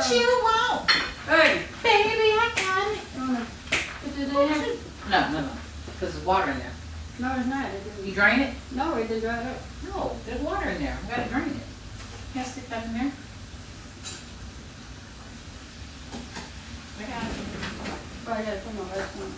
What you want? Hey. Baby, I got it. Put this in here? No. Because there's water in there. No, it's not. You drain it? No, it didn't dry up. No, there's water in there. We gotta drain it. Can't stick that in there. I got it. Oh, I gotta put my rest on.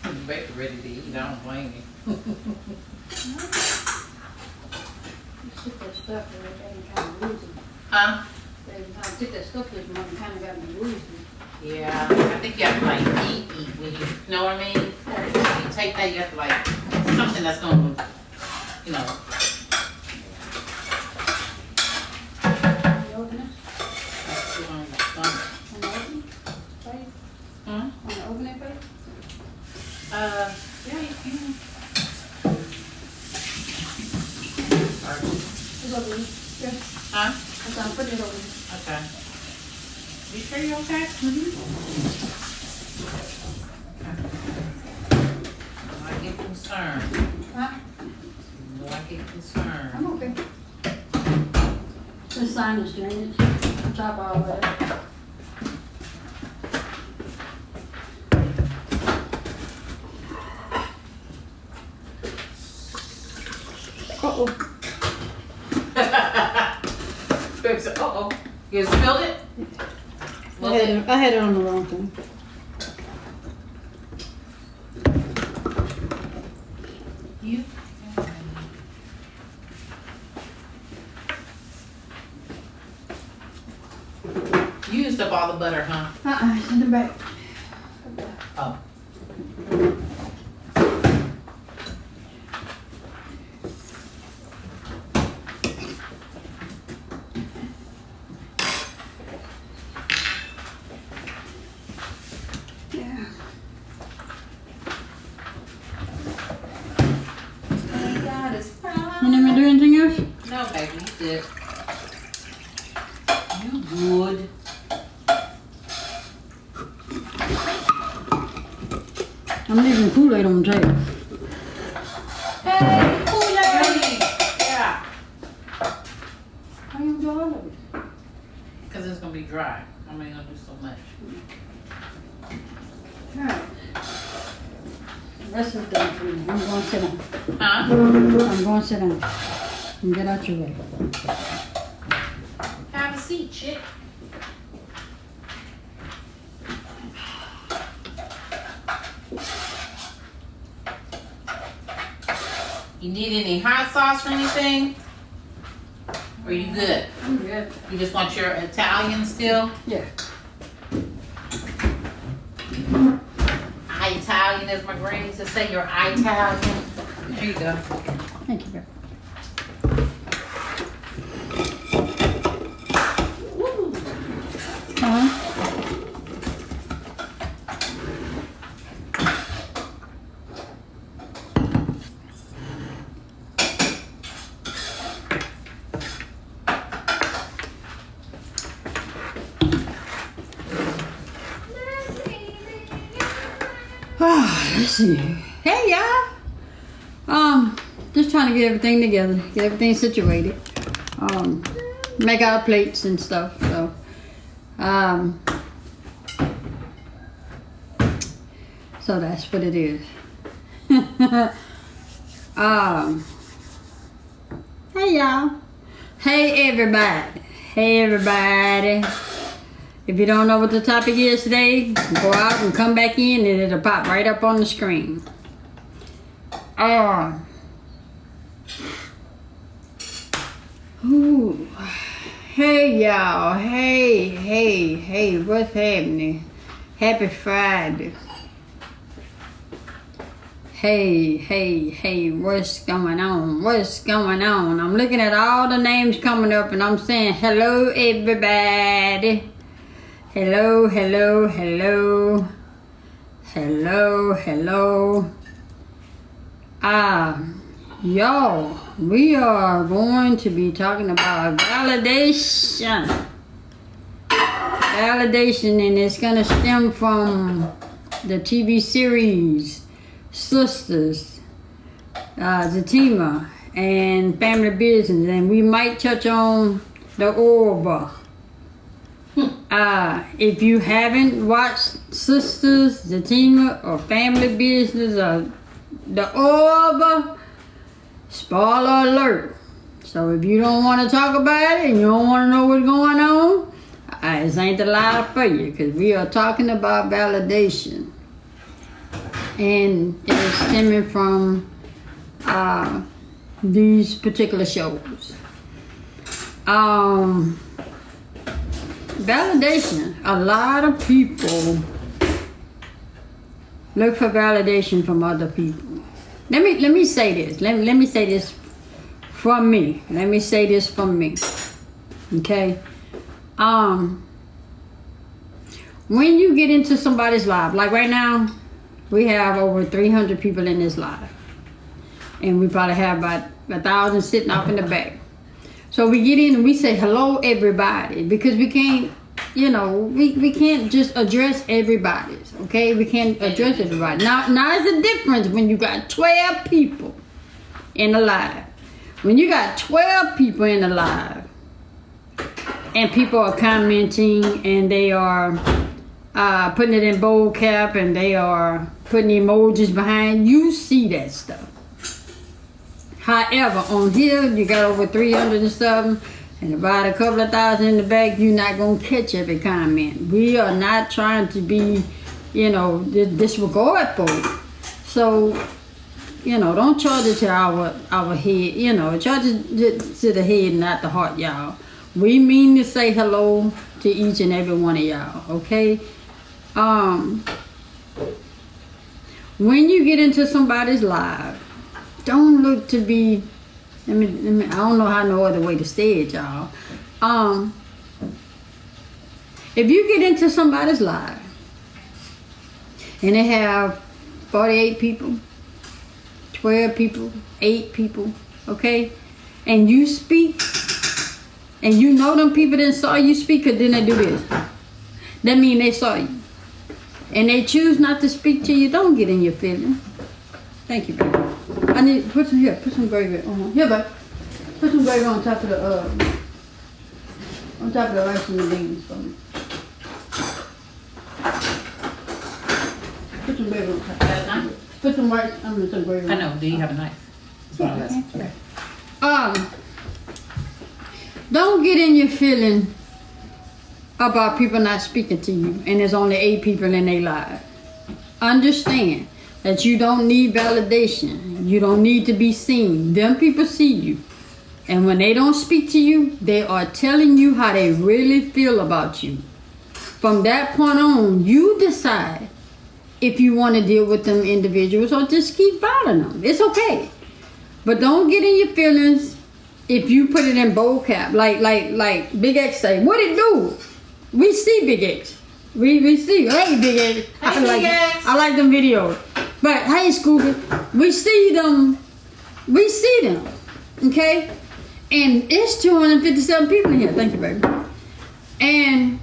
The baby ready to eat. I don't blame you. Took that stuff and kind of losing. Huh? Every time I took that stuff this morning, kind of got me losing. Yeah, I think you have to like eat when you know what I mean? When you take that, you have to like, something that's gonna, you know. You open it? That's put on the stomach. On the open plate? Huh? On the opening plate? Yeah, you can. It's over here. Here. Huh? I'm gonna put it over here. Okay. You sure you're okay? I get concerned. Huh? I get concerned. I'm okay. This sinus drainage. On top of all that. Uh-oh. Uh-oh. You spilled it? I had it on the wrong thing. You? You used up all the butter, huh? It's in the back. Oh. Yeah. You need me to do anything else? No, baby, you good. You good. I'm leaving Kool-Aid on the table. Hey, Kool-Aid! Yeah. How you do all of it? Because it's going to be dry. I'm only going to do so much. Alright. The rest is done for me. I'm going to sit down. Huh? I'm going to sit down. And get out your way. Have a seat, chick. You need any hot sauce or anything? Or you good? I'm good. You just want your Italian still? Yeah. Italian, as my granny used to say, you're Italian. There you go. Thank you, girl. Huh? Let's see. Hey, y'all. Just trying to get everything together, get everything situated. Make our plates and stuff. So, so that's what it is. Hey, y'all. Hey, everybody. Hey, everybody. If you don't know what the topic is today, go out and come back in and it'll pop right up on the screen. Ooh. Hey y'all, hey, what's happening? Happy Friday. Hey, what's going on? I'm looking at all the names coming up and I'm saying hello everybody. Hello. Y'all, we are going to be talking about validation. Validation, and it's going to stem from the TV series Sistas, Zatima, and Family Business. And we might touch on the Orba. If you haven't watched Sistas, Zatima, or Family Business, or the Orba, spoiler alert. So if you don't want to talk about it and you don't want to know what's going on, this ain't the live for you, because we are talking about validation. And it's stemming from these particular shows. Validation. A lot of people look for validation from other people. Let me say this. Let me say this from me. Let me say this from me. Okay? When you get into somebody's life, like right now, we have over 300 people in this live. And we probably have about 1,000 sitting off in the back. So we get in and we say hello everybody, because we can't, we can't just address everybody's, okay? We can't address everybody. Now there's a difference when you got 12 people in a live. When you got 12 people in a live and people are commenting and they are putting it in bold cap and they are putting emojis behind, you see that stuff. However, on here, you got over 300 and something, and about a couple of thousand in the back, you're not going to catch every comment. We are not trying to be, disregardful. So, don't charge it to our head, charge it to the head, not the heart, y'all. We mean to say hello to each and every one of y'all, okay? When you get into somebody's live, don't look to be, I don't know how no other way to say it, y'all. If you get into somebody's live and they have 48 people, 12 people, 8 people, okay? And you speak, and you know them people that saw you speak, because then they do this. That means they saw you. And they choose not to speak to you, don't get in your feelings. Thank you, baby. I need put some gravy on. Here, babe. Put some gravy on top of the rice and the beans for me. Put some gravy on top. Put some rice. Some gravy. I know. Do you have a knife? Yeah. Don't get in your feeling about people not speaking to you, and there's only 8 people in their lives. Understand that you don't need validation. You don't need to be seen. Them people see you. And when they don't speak to you, they are telling you how they really feel about you. From that point on, you decide if you want to deal with them individuals or just keep bothering them. It's okay. But don't get in your feelings if you put it in bold cap. Like Big X say, what it do? We see Big X. We see, hey Big X. I like them videos. But hey, Scooby, we see them, okay? And it's 257 people in here. Thank you, baby. And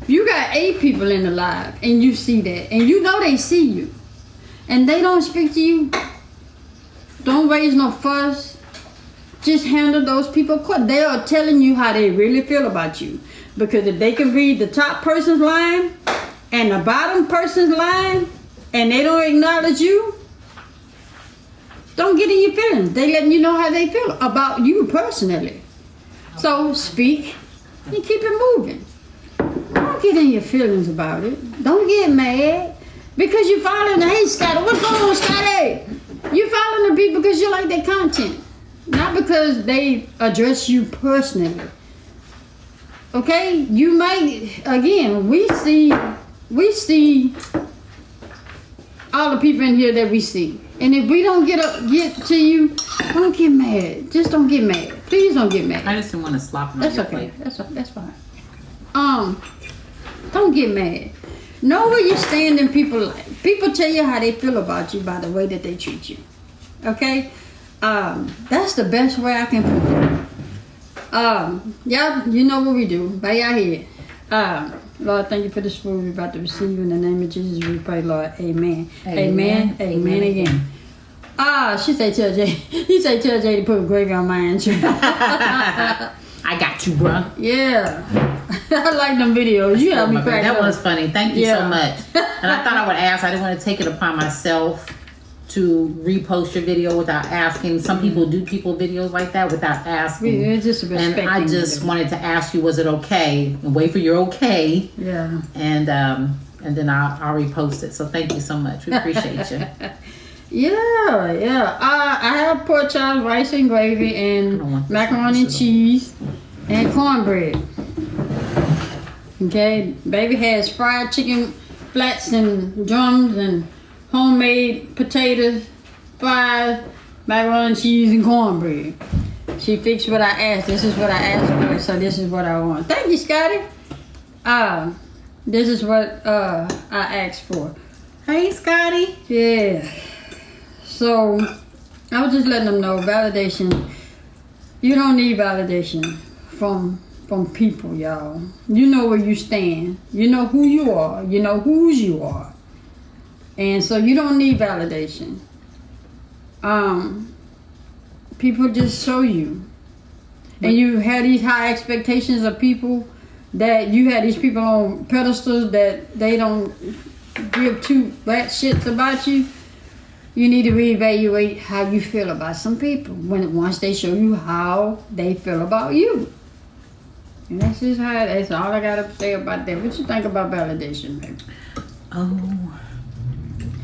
you got 8 people in the live, and you see that, and you know they see you, and they don't speak to you. Don't raise no fuss. Just handle those people. They are telling you how they really feel about you. Because if they can read the top person's line and the bottom person's line, and they don't acknowledge you, don't get in your feelings. They letting you know how they feel about you personally. So speak and keep it moving. Don't get in your feelings about it. Don't get mad because you're following the, hey Scotty, what's going on, Scotty? You're following the people because you like their content, not because they address you personally. Okay? You might, again, we see all the people in here that we see. And if we don't get to you, don't get mad. Just don't get mad. Please don't get mad. I just didn't want to slap them. That's okay. That's fine. Don't get mad. Know where you stand in people's life. People tell you how they feel about you by the way that they treat you. Okay? That's the best way I can put it. Y'all, you know what we do. Bow your head. Lord, thank you for this food we're about to receive. In the name of Jesus, we pray, Lord. Amen. Amen. Amen again. She say tell Jay. He say tell Jay to put gravy on my entrance. I got you, bruh. Yeah. I like them videos. You have me crack That up. was funny. Thank you so much. And I thought I would ask. I didn't want to take it upon myself to repost your video without asking. Some people do videos like that without asking. We're just respecting. And I just wanted to ask you, was it okay? And wait for your okay. Yeah. And then I'll repost it. So thank you so much. We appreciate you. Yeah. I have pork chops, rice and gravy, and macaroni and cheese, and cornbread. Okay, baby has fried chicken flats and drums and homemade potatoes, fries, macaroni and cheese, and cornbread. She fixed what I asked. This is what I asked for, so this is what I want. Thank you, Scotty. This is what I asked for. Hey, Scotty. Yeah. So, I was just letting them know, validation, you don't need validation from people, y'all. You know where you stand. You know who you are. You know whose you are. And so you don't need validation. People just show you. And you had these high expectations of people, that you had these people on pedestals that they don't give two rat shits about you. You need to reevaluate how you feel about some people once they show you how they feel about you. And that's all I gotta say about that. What you think about validation, baby? Oh.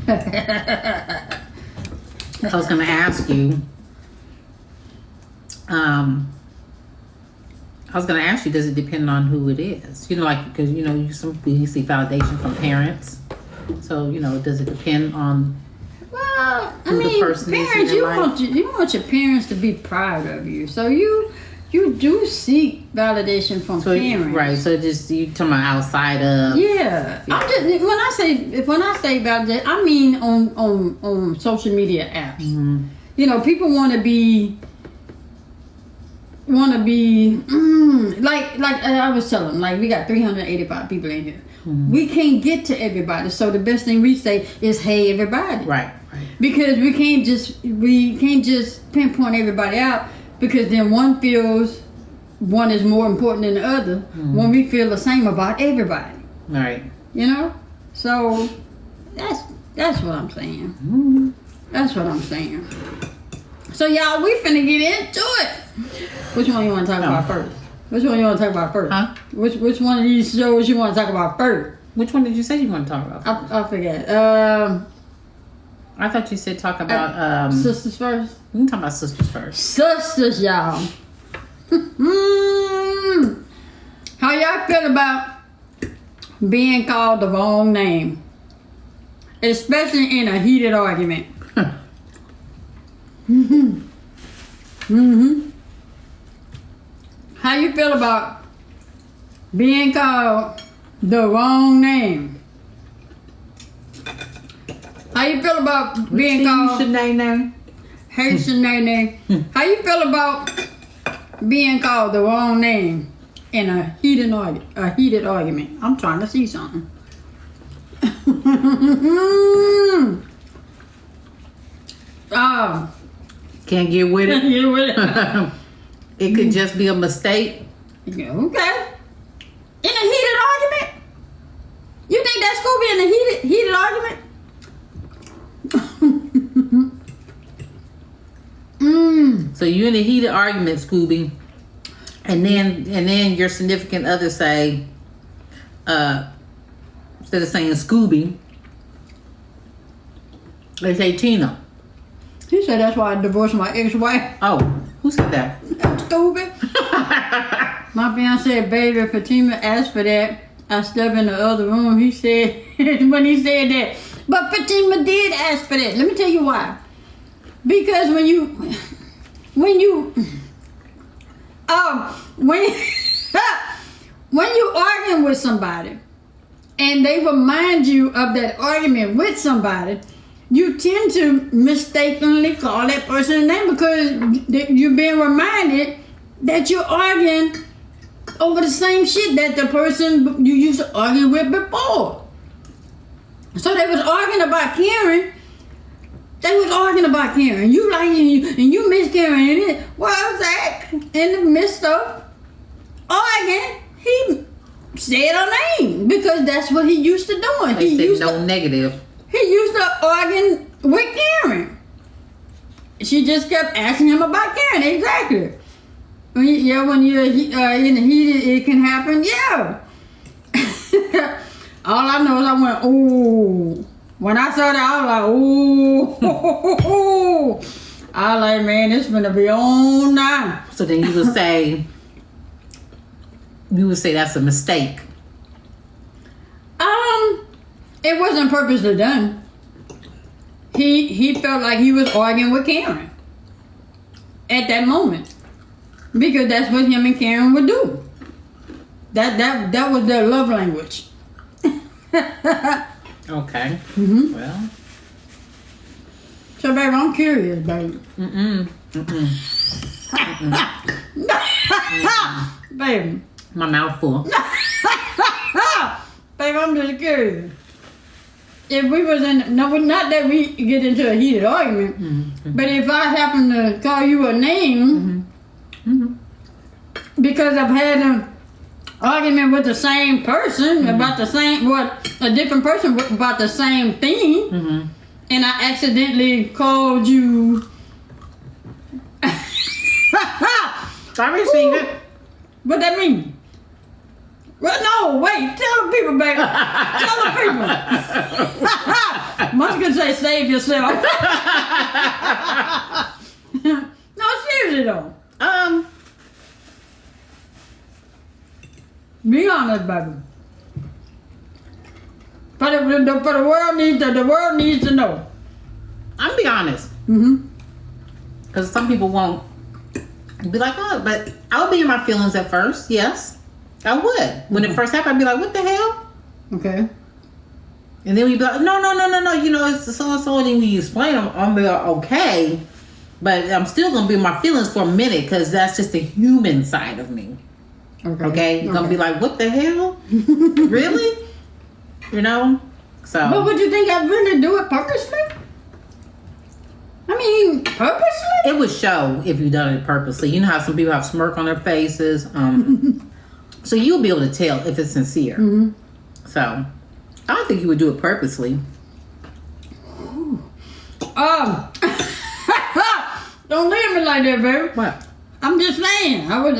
I was gonna ask you. Does it depend on who it is? You know, like, because you see validation from parents. So does it depend on? Well, I mean, parents, you want your parents to be proud of you. So you do seek validation from parents. Right. So just you talking about outside of. Yeah. I'm just, when I say validation, I mean on social media apps. Mm-hmm. People want to be like I was telling them, like, we got 385 people in here. Mm-hmm. We can't get to everybody, so the best thing we say is, hey, everybody. Right. Because we can't just pinpoint everybody out, because then one feels one is more important than the other, when we feel the same about everybody. Right. So that's what I'm saying. Mm-hmm. That's what I'm saying. So y'all, we finna get into it. Which one you want to talk about first? Which one you want to talk about first? Huh? Which one of these shows you want to talk about first? Which one did you say you want to talk about first? I forget. I thought you said talk about Sistas first. We can talk about Sistas first. Sistas, y'all. How y'all feel about being called the wrong name, especially in a heated argument? How you feel about being called the wrong name? How you feel about being called name? Haitian name? How you feel about being called the wrong name in a heated argument? I'm trying to see something. Can't get with it. Get with it. It could just be a mistake. Okay. In a heated argument? You think that's gonna be in a heated argument? So you in a heated argument, Scooby, and then your significant other say, instead of saying Scooby, they say Tina. He said that's why I divorced my ex-wife. Oh, who said that? That's stupid. My fiance, baby, Fatima asked for that. I stepped in the other room. He said, when he said that, but Fatima did ask for that. Let me tell you why. Because when you arguing with somebody and they remind you of that argument with somebody, you tend to mistakenly call that person's name because you're being reminded that you're arguing over the same shit that the person you used to argue with before. So they was arguing about Karen. You like and you miss Karen. And well, Zach, in the midst of arguing, he said her name because that's what he used to doing. They said no negative. He used to arguing with Karen. She just kept asking him about Karen. Exactly. When you're in the heat, it can happen. Yeah. All I know is I went, ooh. When I saw that, I was like, ooh. I was like, man, this finna be on now. So then you would say that's a mistake. It wasn't purposely done. He felt like he was arguing with Karen at that moment because that's what him and Karen would do. That was their love language. Okay. Mm-hmm. Well. So, baby, I'm curious, baby. Baby. My mouth full. Baby, I'm just curious. If we was not that we get into a heated argument, but if I happen to call you a name because I've had an argument with the same person about the same, a different person about the same thing, and I accidentally called you. I received it. What that mean? Well, no, wait. Tell the people, baby. Tell the people. Must could say save yourself. No, seriously though. Be honest, baby. For the world needs to know. I'm be honest. Because some people won't be like, oh, but I would be in my feelings at first. Yes, I would. When it first happened, I'd be like, what the hell? Okay. And then we'd be like, no. You know, it's so and so. And then we explain them. I'm be like, okay, but I'm still gonna be in my feelings for a minute because that's just the human side of me. Okay. You're gonna be like, what the hell? Really? You know. So. But would you think I'd really do it purposely? I mean, purposely? It would show if you done it purposely. You know how some people have smirk on their faces. So you'll be able to tell if it's sincere. So I don't think you would do it purposely. Don't leave me like that, baby. What? I'm just saying. I was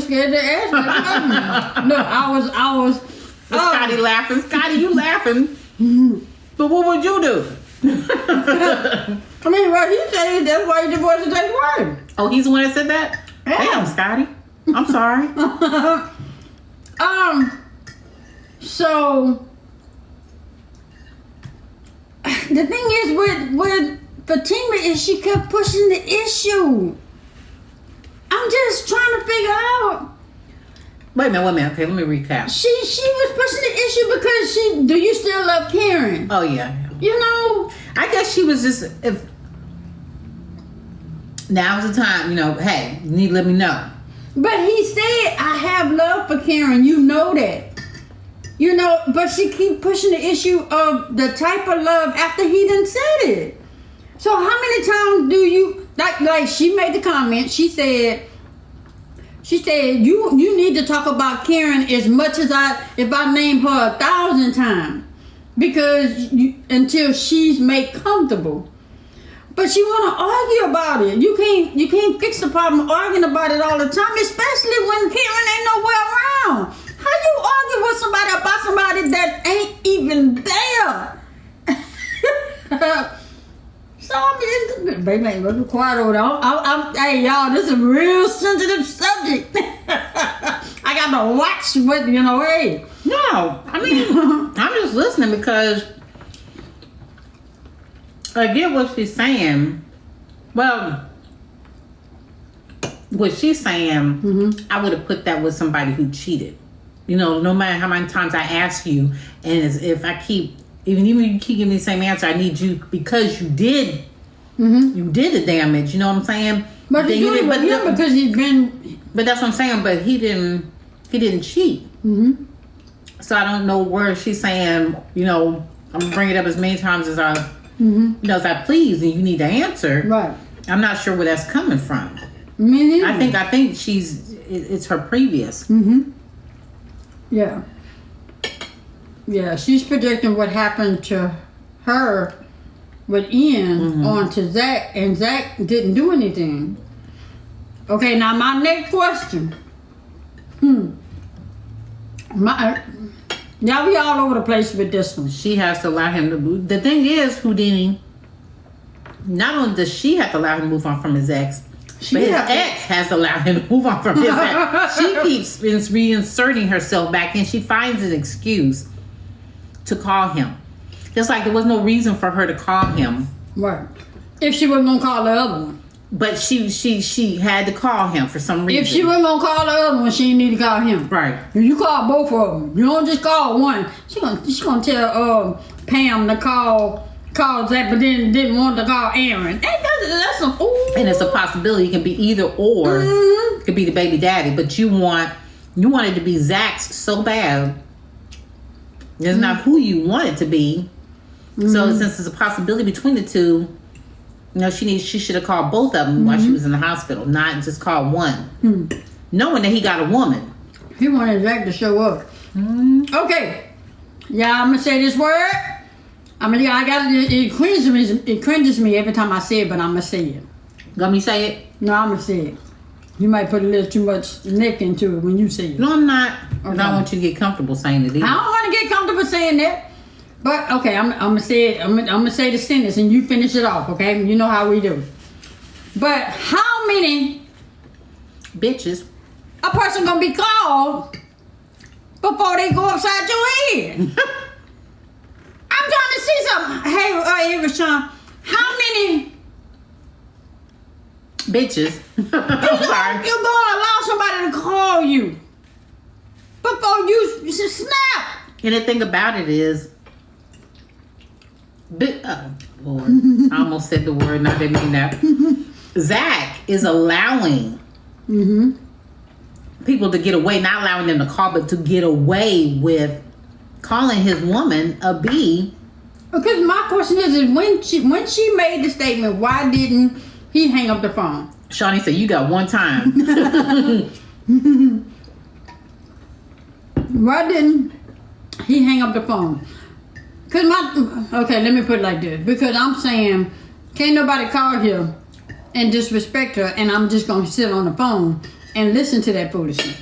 scared to ask you. No, I was. Scotty laughing. Scotty, you laughing. But what would you do? I mean, well, he said that's why he divorced his ex-wife. Oh, he's the one that said that? Yeah. Damn, Scotty. I'm sorry. So the thing is with Fatima is she kept pushing the issue. I'm just trying to figure out. Wait a minute. Okay, let me recap. She was pushing the issue because do you still love Karen? Oh, yeah. You know, I guess she was just, if now's the time, you know, hey, you need to let me know. but he said, I have love for Karen. You know that. You know, but she keep pushing the issue of the type of love after he done said it. So how many times do you, like she made the comment, she said, you need to talk about Karen as much as if I name her 1,000 times. Because until she's made comfortable. But she want to argue about it. You can't fix the problem arguing about it all the time, especially when Karen ain't nowhere around. How you argue with somebody about somebody that ain't even there? So I mean, baby, be quiet over there. Hey y'all, this is a real sensitive subject. I got to watch what hey. No, I mean, I'm just listening because I get what she's saying. Well, what she's saying, I would have put that with somebody who cheated. You know, no matter how many times I ask you, and if I keep, even if you keep giving me the same answer, I need you because you did you did the damage. You know what I'm saying? But then he's doing it with him because he's been. But that's what I'm saying. But he didn't cheat. Mm-hmm. So I don't know where she's saying, you know, I'm gonna bring it up as many times as you know, as I please, and you need to answer. Right. I'm not sure where that's coming from. Me neither. I think it's her previous. Mm-hmm. Yeah. Yeah, she's projecting what happened to her with Ian onto Zach, and Zach didn't do anything. Okay, now my next question. Now we all over the place with this one. She has to allow him to move. The thing is, Houdini, not only does she have to allow him to move on from his ex, but his ex has to allow him to move on from his ex. She keeps reinserting herself back and she finds an excuse to call him. Just like there was no reason for her to call him. Right. If she wasn't going to call the other one. But she had to call him for some reason. If she wasn't going to call the other one, she didn't need to call him. Right. If you call both of them, you don't just call one. She gonna tell Pam to call Zach, but then didn't want to call Aaron. That's some, ooh. And it's a possibility. It can be either or. It could be the baby daddy, but you want it to be Zach's so bad. It's not who you want it to be. So since there's a possibility between the two, you know, she should have called both of them while she was in the hospital, not just called one. Knowing that he got a woman. He wanted Zach to show up. Okay. Yeah, I'm gonna say this word. It cringes me every time I say it, but I'm gonna say it. Let me say it? No, I'm gonna say it. You might put a little too much neck into it when you say it. No, I'm not. Okay. I don't want you to get comfortable saying it either. I don't want to get comfortable saying that. But okay, I'm gonna say it. I'm gonna say the sentence and you finish it off. Okay, you know how we do. But how many bitches a person gonna be called before they go upside your head? I'm trying to see something. Hey, Rashawn, how many bitches? I'm sorry. You're gonna allow somebody to call you before you snap? And the thing about it is, Lord, I almost said the word, and I didn't mean that. Zach is allowing people to get away, not allowing them to call, but to get away with calling his woman a B. Because my question is when she made the statement, why didn't he hang up the phone? Shawnee said, "You got one time." Why didn't he hang up the phone? Okay, let me put it like this. Because I'm saying, can't nobody call here and disrespect her, and I'm just gonna sit on the phone and listen to that foolishness.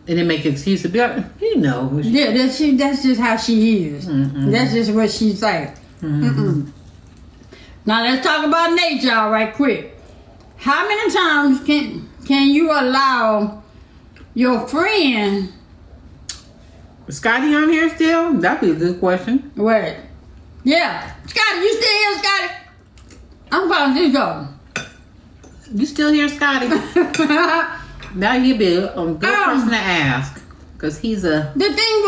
And then make excuses. Be like, you know. Yeah, that's just how she is. That's just what she's like. Now let's talk about Nate, y'all, right quick. How many times can you allow your friend? Is Scotty on here still? That'd be a good question. Wait. Yeah. Scotty, you still here, Scotty? I'm calling this go. You still here, Scotty? Now you'd be a good person to ask. Because he's a... The thing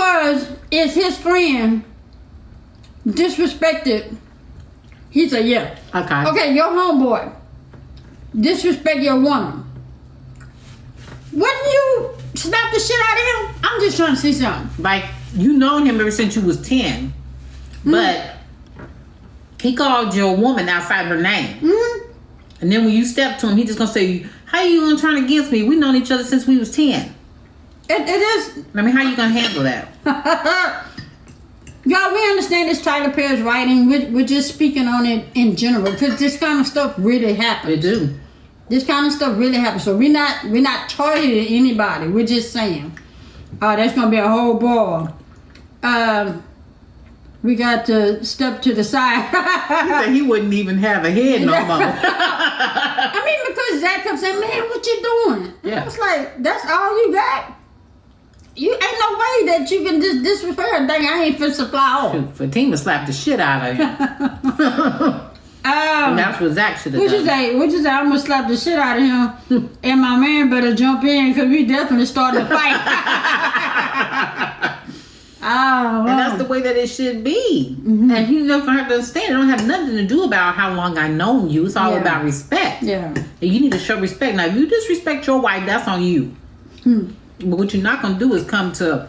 is his friend disrespected. He said, yeah. Okay, your homeboy disrespect your woman. Wouldn't you slap the shit out of him? I'm just trying to see something. Like, you known him ever since you was 10. But he called your woman outside her name. And then when you step to him, he just gonna say, how you gonna turn against me? We known each other since we was 10. It is. I mean, how you gonna handle that? Y'all, we understand this Tyler Perry's writing. We're just speaking on it in general. Because this kind of stuff really happens. It do. This kind of stuff really happens. So we're not targeting anybody. We're just saying. That's gonna be a whole ball. We got to step to the side. He said he wouldn't even have a head no more. I mean, because Zach kept saying, man, what you doing? Yeah. It's like, that's all you got? You ain't no way that you can just disrespect and think I ain't fit to fly off. Shoot, Fatima slapped the shit out of him. And that's what Zach should have done. What you say? I'm gonna slap the shit out of him, and my man better jump in because we definitely started a fight. And that's the way that it should be. Mm-hmm. And you don't have to understand. It don't have nothing to do about how long I known you. It's all about respect. Yeah. And you need to show respect. Now, if you disrespect your wife, that's on you. But what you're not going to do is come to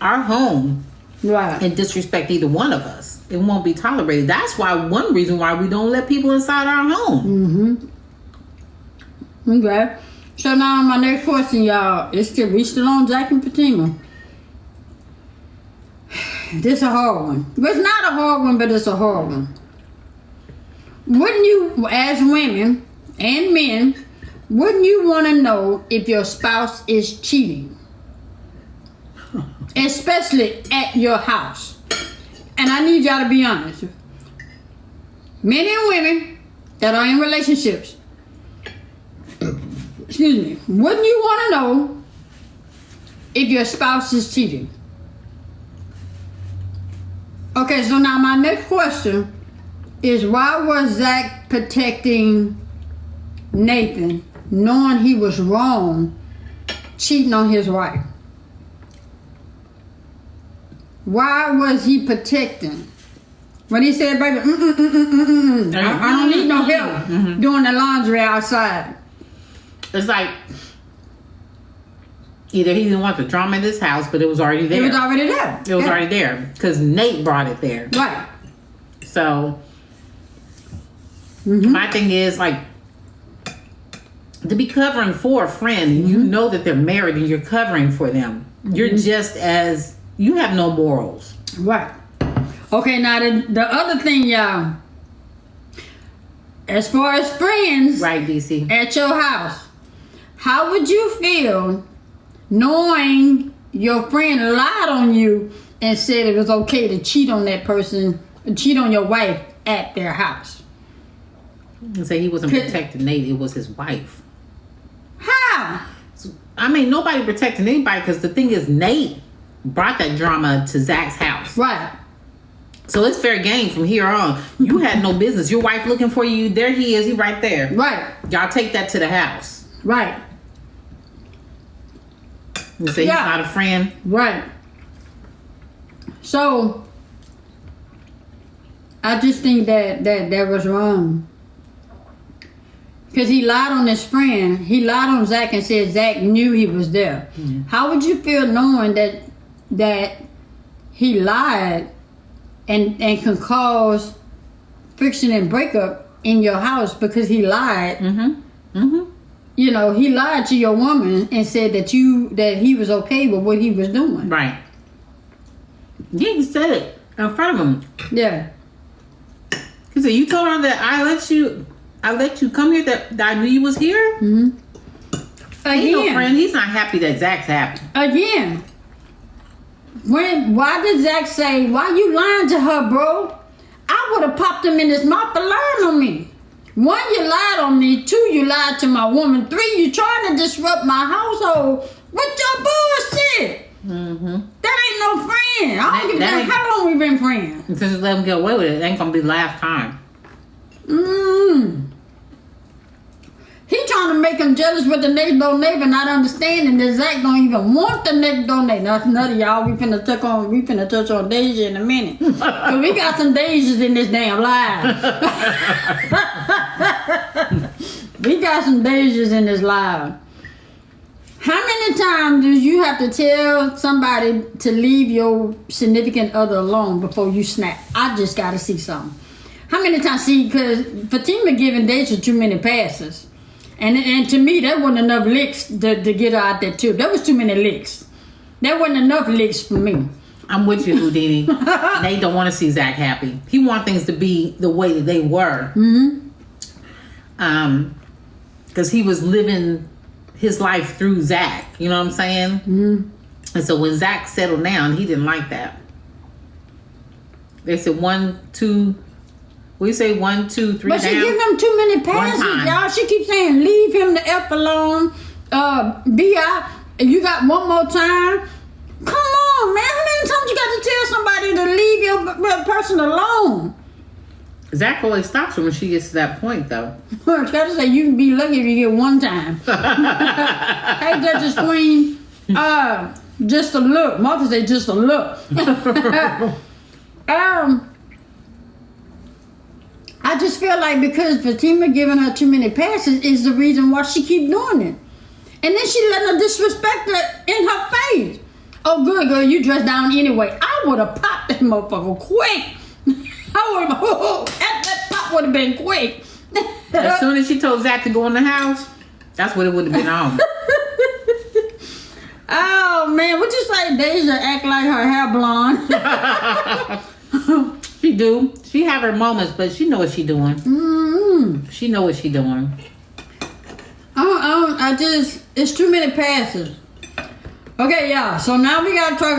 our home and disrespect either one of us. It won't be tolerated. That's why one reason why we don't let people inside our home. Okay. So now my next question, y'all, we still on Zach and Fatima. This is a hard one. It's not a hard one, but it's a hard one. Wouldn't you, as women and men, wouldn't you want to know if your spouse is cheating? Especially at your house. And I need y'all to be honest. Men and women that are in relationships, excuse me, wouldn't you want to know if your spouse is cheating? Okay, so now my next question is, why was Zach protecting Nathan, knowing he was wrong, cheating on his wife? Why was he protecting? When he said, baby, I don't need no help doing the laundry outside. It's like, either he didn't want the drama in this house, but it was already there. It was already there. It was already there. Because Nate brought it there. Right. So, my thing is, like, to be covering for a friend, you know that they're married and you're covering for them. You're just as, you have no morals. Right. Okay, now the other thing, y'all, as far as friends, right, DC, at your house, how would you feel knowing your friend lied on you and said it was okay to cheat on that person, cheat on your wife at their house? And say he wasn't protecting Nate, it was his wife. How? I mean, nobody protecting anybody, because the thing is, Nate brought that drama to Zach's house. Right. So it's fair game from here on. You had no business. Your wife looking for you. There he is. He right there. Right. Y'all take that to the house. Right. You say he's not a friend. Right. So I just think that was wrong. Because he lied on his friend. He lied on Zach and said Zach knew he was there. Mm-hmm. How would you feel knowing that he lied and can cause friction and breakup in your house because he lied? You know, he lied to your woman and said that he was okay with what he was doing. Right. Yeah, he said it in front of him. Yeah. He said, you told her that I let you come here, that I knew you was here? Again. Ain't no friend. He's not happy that Zach's happy. Again. Why did Zach say, why you lying to her, bro? I would have popped him in his mouth for lying on me. 1, you lied on me. 2, you lied to my woman. 3, you trying to disrupt my household with your bullshit. That ain't no friend. I don't give a damn how long we been friends. Just let him get away with it. It ain't gonna be the last time. He trying to make him jealous with the next door neighbor, not understanding that Zach don't even want the next door neighbor. Now, none of y'all, we finna touch on Deja in a minute. Cause we got some Dejas in this damn live. We got some Dejas in this live. How many times do you have to tell somebody to leave your significant other alone before you snap? I just gotta see something. How many times? See, because Fatima giving Deja too many passes. And to me, that wasn't enough licks to get her out there too. That was too many licks. That wasn't enough licks for me. I'm with you, Houdini. They don't want to see Zach happy. He wants things to be the way that they were. Because he was living his life through Zach. You know what I'm saying? And so when Zach settled down, he didn't like that. They said 1, 2... We say 1, 2, 3 but down. But she giving him too many passes, y'all. She keeps saying, leave him the F alone. B.I. You got one more time. Come on, man. How many times you got to tell somebody to leave your person alone? Zach always stops her when she gets to that point, though. I gotta say, you can be lucky if you get one time. Hey, Duchess Queen. Just a look. Martha said just a look. I just feel like because Fatima giving her too many passes is the reason why she keep doing it. And then she letting her disrespect her in her face. Oh, good girl, you dressed down anyway. I would have popped that motherfucker quick. I would have, that pop would have been quick. As soon as she told Zach to go in the house, that's what it would have been on. Oh, man, what you say? Deja act like her hair blonde. She do. She have her moments, but she know what she doing. Mm-hmm. She know what she doing. It's too many passes. Okay, y'all. So now we gotta talk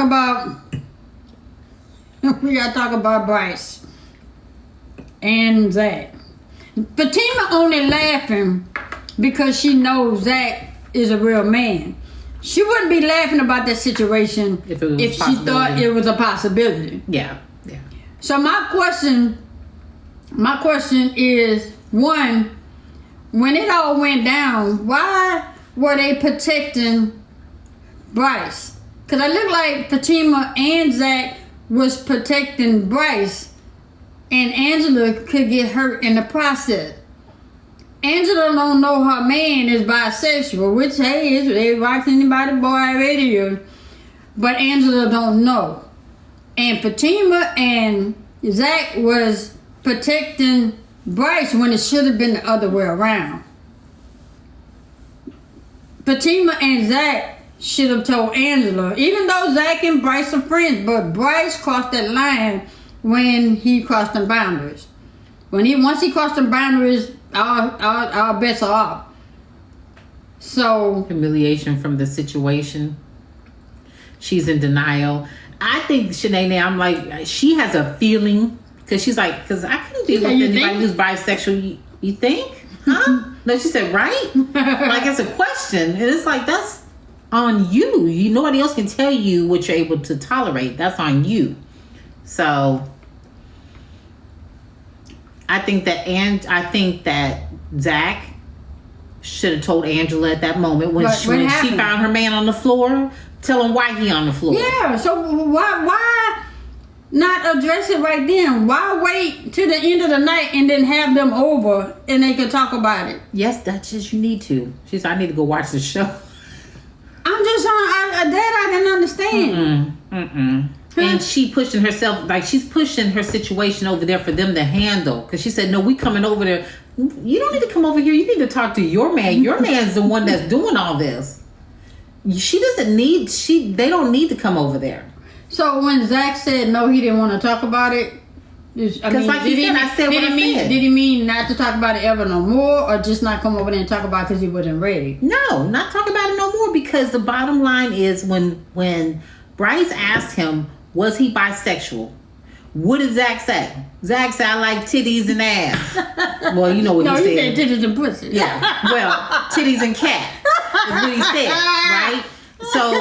about Bryce and Zach. Fatima only laughing because she knows Zach is a real man. She wouldn't be laughing about that situation if she thought it was a possibility. Yeah. So my question is, one, when it all went down, why were they protecting Bryce? Because it looked like Fatima and Zach was protecting Bryce, and Angela could get hurt in the process. Angela don't know her man is bisexual, which, hey, they watch anybody boy radio, but Angela don't know. And Fatima and Zach was protecting Bryce when it should have been the other way around. Fatima and Zach should have told Angela, even though Zach and Bryce are friends, but Bryce crossed that line when he crossed the boundaries. Once he crossed the boundaries, our bets are off. So humiliation from the situation. She's in denial. I think Shanae, I'm like, she has a feeling because she's like, because I couldn't deal with anybody who's bisexual. You think? Huh? No, she said, right? Like it's a question, and it's like that's on you. Nobody else can tell you what you're able to tolerate. That's on you. So I think that Zach should have told Angela at that moment when she found her man on the floor. Tell him why he on the floor. Yeah. So why not address it right then? Why wait till the end of the night and then have them over and they can talk about it? Yes, Duchess, you need to. She said, I need to go watch the show. I'm just that I didn't understand. And she pushing herself, like she's pushing her situation over there for them to handle. Because she said, no, we coming over there. You don't need to come over here. You need to talk to your man. Your man's the one that's doing all this. They don't need to come over there. So when Zach said no, he didn't want to talk about it. Because like he said, I said what I said. Did he mean not to talk about it ever no more, or just not come over there and talk about it because he wasn't ready? No, not talk about it no more. Because the bottom line is when Bryce asked him, was he bisexual? What did Zach say? Zach said, I like titties and ass. Well, you know what he said. No, he said titties and pussy. Yeah. Well, titties and cat is what he said, right? So,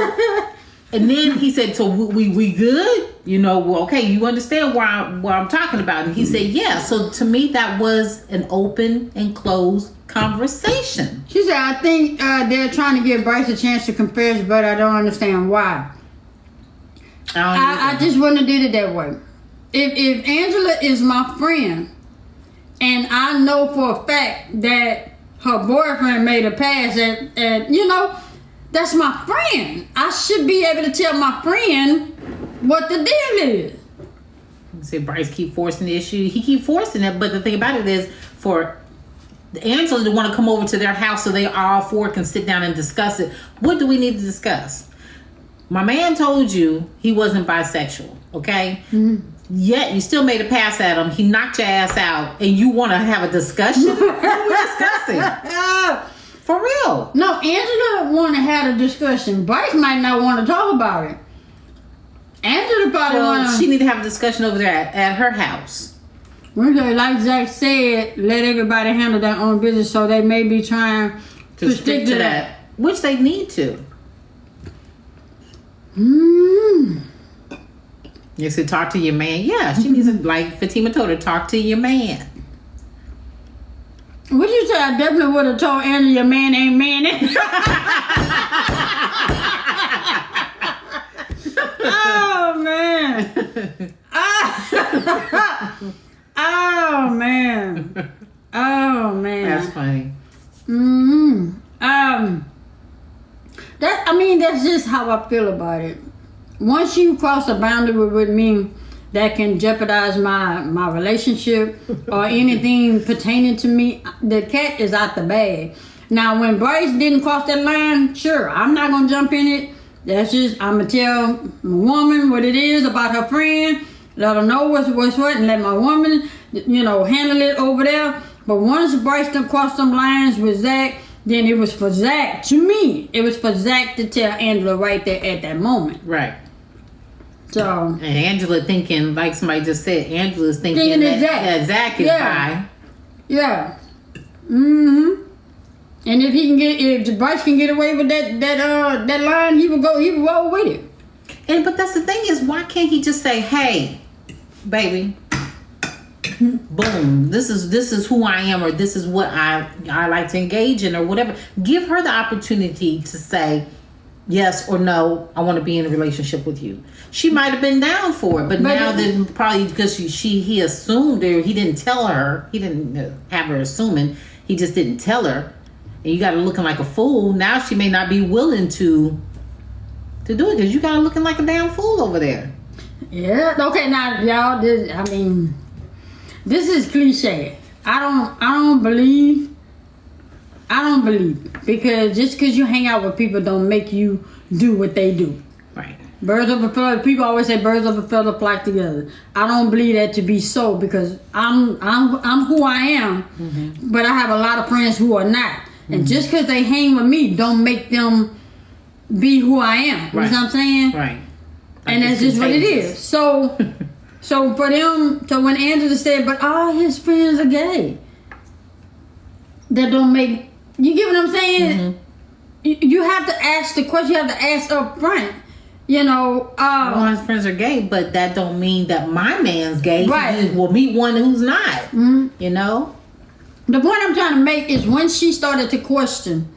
and then he said, so we good? Well, okay, you understand what I'm talking about. And he said, yeah. So to me, that was an open and closed conversation. She said, I think they're trying to give Bryce a chance to confess, but I don't understand why. I just wouldn't have did it that way. If Angela is my friend, and I know for a fact that her boyfriend made a pass at that's my friend. I should be able to tell my friend what the deal is. You say Bryce keep forcing the issue. He keep forcing it, but the thing about it is for Angela to want to come over to their house so they all four can sit down and discuss it. What do we need to discuss? My man told you he wasn't bisexual, okay? Mm-hmm. Yet you still made a pass at him. He knocked your ass out, and you want to have a discussion? What are we discussing? For real. No, Angela want to have a discussion. Bryce might not want to talk about it. Angela probably want to... She need to have a discussion over there at her house. Like Zach said, let everybody handle their own business, so they may be trying to stick to that. Which they need to. You said talk to your man. Yeah, she needs to, like Fatima told her, talk to your man. What you say? I definitely would have told Angela your man ain't man. Oh man. Oh man. Oh man. That's funny. That's just how I feel about it. Once you cross a boundary with me that can jeopardize my relationship or anything pertaining to me, the cat is out the bag. Now, when Bryce didn't cross that line, sure, I'm not gonna jump in it. That's just, I'm gonna tell my woman what it is about her friend, let her know what's what, and let my woman, handle it over there. But once Bryce done crossed some lines with Zach, then it was for Zach, to me, it was for Zach to tell Angela right there at that moment. Right. So. And Angela thinking, like somebody just said, Angela's thinking that Zach is by. Yeah. And if Bryce can get away with that line, he would roll with it. But that's the thing is, why can't he just say, "Hey, baby, boom, this is who I am, or this is what I like to engage in, or whatever." Give her the opportunity to say yes or no. I want to be in a relationship with you. She might have been down for it, but now then probably because he assumed, or he didn't tell her, he didn't have her assuming, he just didn't tell her. And you got her looking like a fool. Now she may not be willing to do it because you got her looking like a damn fool over there. Yeah. Okay. Now, y'all. This is cliche. I don't believe it, because just because you hang out with people don't make you do what they do. Right. Birds of a feather. People always say birds of a feather flock together. I don't believe that to be so, because I'm who I am, but I have a lot of friends who are not. And just because they hang with me don't make them be who I am. You know what I'm saying? Right. Like, and that's just what it is. So for them, so when Angela said, but all his friends are gay, that don't make, you get what I'm saying? You have to ask the question, you have to ask up front. All his friends are gay, but that don't mean that my man's gay. Right. He will meet one who's not. The point I'm trying to make is when she started to question,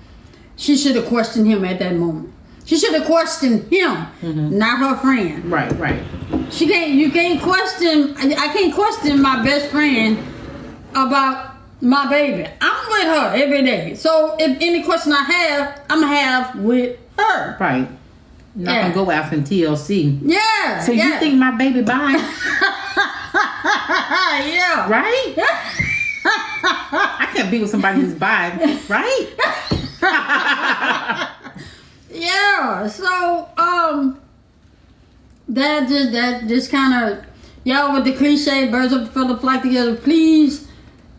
she should have questioned him at that moment. She should have questioned him, not her friend. Right. You can't question, I can't question my best friend about my baby. I'm with her every day. So if any question I have, I'm going to have with her. Right. Not going to go after TLC. Yeah. So you think my baby bi? Yeah. Right? I can't be with somebody who's bi, right? Yeah. So that just kind of, y'all, with the cliche birds of a feather flock together, please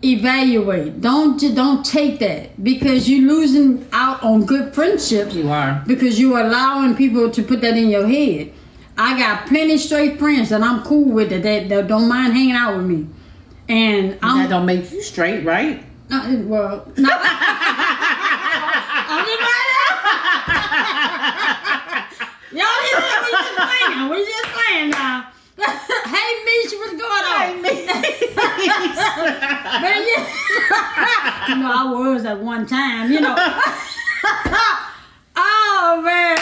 evaluate. Don't take that, because you're losing out on good friendships. You are, because you're allowing people to put that in your head. I got plenty straight friends that I'm cool with that don't mind hanging out with me. And that don't make you straight, right? Well, no. I'm just Y'all, we just playing now. Hey, Misha, what's going on? Hey, Misha. But yeah, I was at one time, Oh man.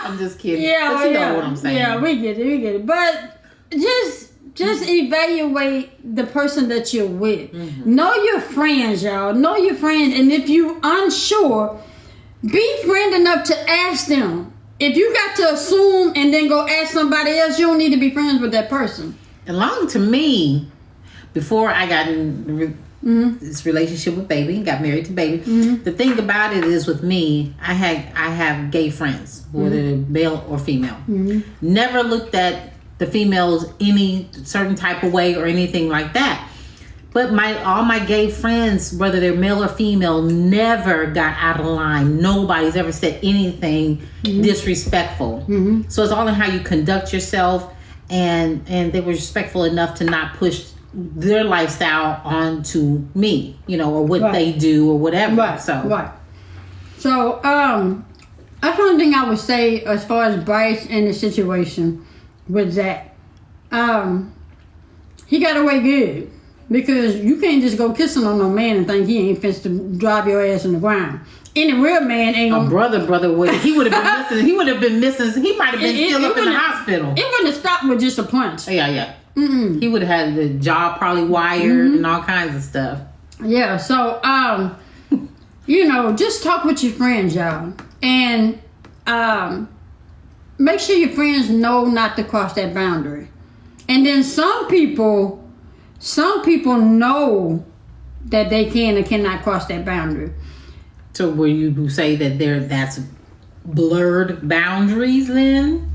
I'm just kidding. Yeah, but you know what I'm saying. Yeah, we get it. But just evaluate the person that you're with. Know your friends, y'all. Know your friends. And if you're unsure, be friend enough to ask them. If you got to assume and then go ask somebody else, you don't need to be friends with that person. And long to me, before I got in this relationship with Baby, got married to Baby, the thing about it is with me, I have gay friends, whether they're male or female. Never looked at the females any certain type of way or anything like that. But all my gay friends, whether they're male or female, never got out of line. Nobody's ever said anything disrespectful. So it's all in how you conduct yourself, and they were respectful enough to not push their lifestyle onto me, or what they do or whatever. Right. So that's one thing I would say as far as Bryce and the situation with Zach. He got away good. Because you can't just go kissing on no man and think he ain't fixed to drive your ass in the ground. Any real man ain't A gonna... brother would. He would have been missing. He would have been missing. He might have been still up in the hospital. It wouldn't have stopped with just a punch. Yeah. He would have had the jaw probably wired and all kinds of stuff. Yeah, so, you know, just talk with your friends, y'all. And make sure your friends know not to cross that boundary. And then some people know that they can and cannot cross that boundary. So where you say that that's blurred boundaries then?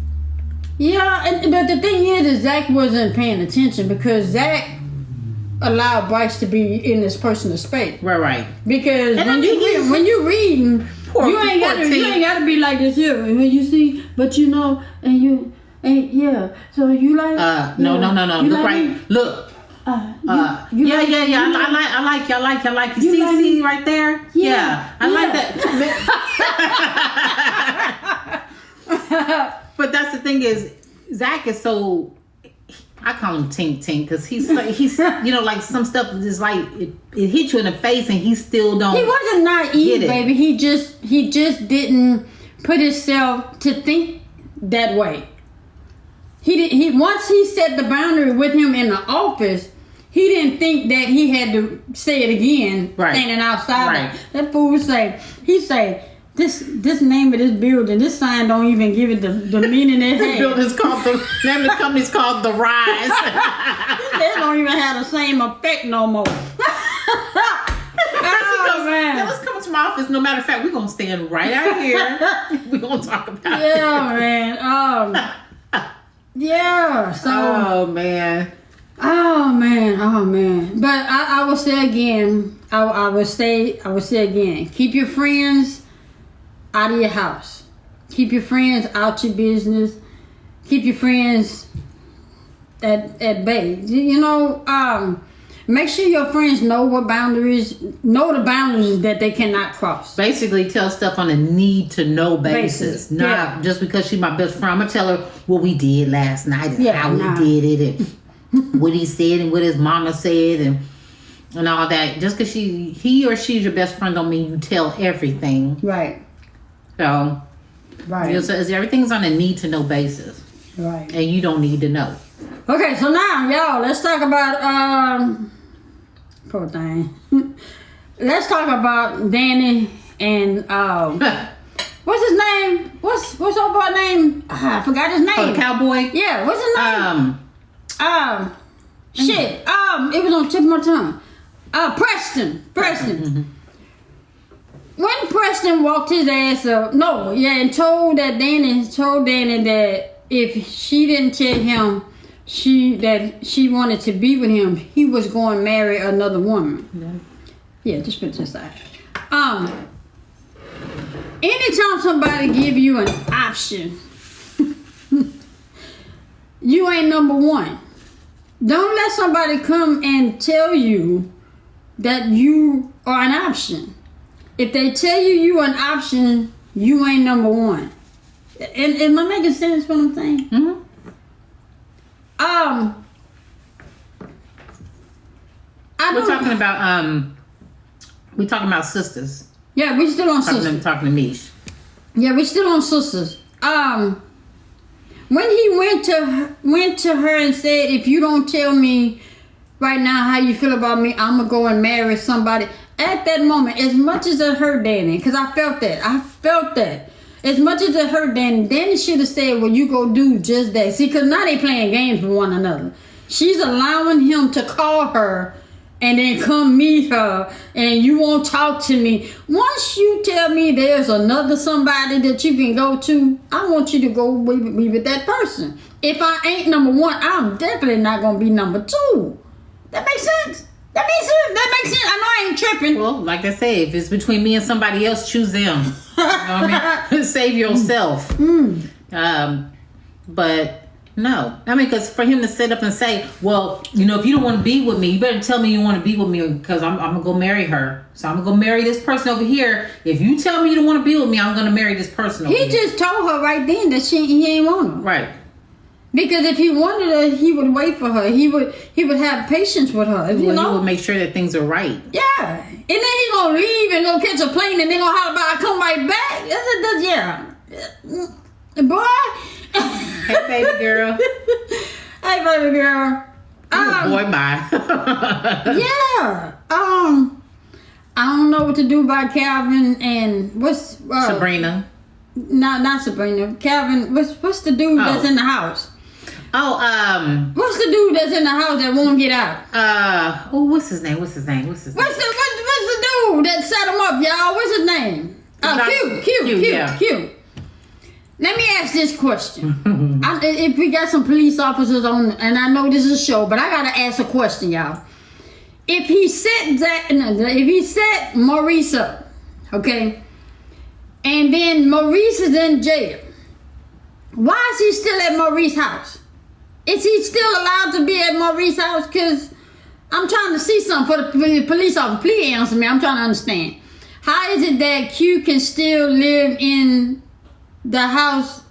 Yeah, but the thing is Zach wasn't paying attention because Zach allowed Bryce to be in this personal space. Right. Because when you reading, you ain't gotta be like this here. You see, but you know, and yeah. So you like no. Look like right. Me? Look. I like you. See right there? Yeah. I like that. But that's the thing is, Zach is so, I call him Tink because he's you know, like some stuff is like it hit you in the face and he still don't. He wasn't naive, baby. He just didn't put himself to think that way. He once he set the boundary with him in the office, he didn't think that he had to say it again, standing outside. Right. That fool say, this name of this building, this sign don't even give it the meaning it has. The name of the company's called The Rise. They don't even have the same effect no more. Let's come to my office. No matter of fact, we're gonna stand right out here. We're gonna talk about it. Yeah, man. Yeah. So. Oh man. But I will say again. I will say again. Keep your friends out of your house. Keep your friends out your business. Keep your friends at bay. You know, make sure your friends know the boundaries that they cannot cross. Basically, tell stuff on a need to know basis. Not just because she's my best friend. I'm gonna tell her what we did last night and how we did it and what he said and what his mama said and all that. Just because he or she's your best friend don't mean you tell everything. Right. So, everything's on a need to know basis. Right. And you don't need to know. Okay, so now, y'all, let's talk about, poor thing. Let's talk about Danny and, what's his name? What's old boy name? I forgot his name. Oh, the cowboy? Yeah, what's his name? It was on the tip of my tongue. Preston. Mm-hmm. When Preston walked his ass up, and told Danny that if she didn't tell him that she wanted to be with him, he was going to marry another woman. Yeah, just put this aside. Anytime somebody give you an option, you ain't number one. Don't let somebody come and tell you that you are an option. If they tell you an option, you ain't number one. Am I making sense what I'm saying? Mm-hmm. We're talking about Sistas. Yeah, we still on Sistas. Talking to Mish. Yeah, we still on Sistas. When he went to her and said, if you don't tell me right now how you feel about me, I'm gonna go and marry somebody. At that moment, as much as it hurt Danny, because I felt that. As much as it hurt Danny should have said, well, you go do just that. See, because now they playing games with one another. She's allowing him to call her and then come meet her and you won't talk to me. Once you tell me there's another somebody that you can go to, I want you to go be with that person. If I ain't number one, I'm definitely not going to be number two. That makes sense? That makes sense. I know I ain't tripping. Well, like I say, if it's between me and somebody else, choose them. You know what I mean? Save yourself. But no. I mean, because for him to sit up and say, well, you know, if you don't want to be with me, you better tell me you want to be with me because I'm going to go marry her. So I'm going to go marry this person over here. If you tell me you don't want to be with me, I'm going to marry this person over here. He just told her right then that he ain't want her. Right. Because if he wanted her, he would wait for her. He would have patience with her. He would make sure that things are right. Yeah. And then he gonna leave and go catch a plane and then gonna holler about I come right back. Yeah. Boy. Hey baby girl. Hey baby girl. Boy, bye. Yeah. I don't know what to do about Calvin and what's Sabrina. Not Sabrina. Calvin, what's the dude that's in the house? What's the dude that's in the house that won't get out? What's his name? What's the dude that set him up, y'all? What's his name? Q. Let me ask this question. If we got some police officers on, and I know this is a show, but I gotta ask a question, y'all. If he set Maurice up, okay, and then Maurice is in jail, why is he still at Maurice's house? Is he still allowed to be at Maurice's house? Because I'm trying to see something for the police officer. Please answer me. I'm trying to understand. How is it that Q can still live in the house?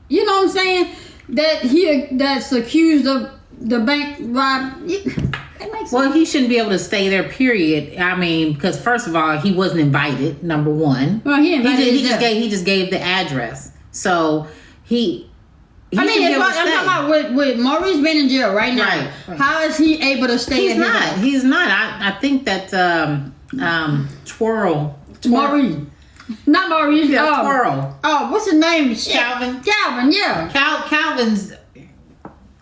You know what I'm saying? That's accused of the bank robbery. Well, he shouldn't be able to stay there, period. I mean, because first of all, he wasn't invited, number one. Well, he just gave the address. So I'm talking about with Maurice being in jail right now. Right. How is he able to stay He's not. I think that Twirl. Maurice. Not Maurice. Yeah, Twirl. Oh, what's his name? Calvin, yeah. Calvin's...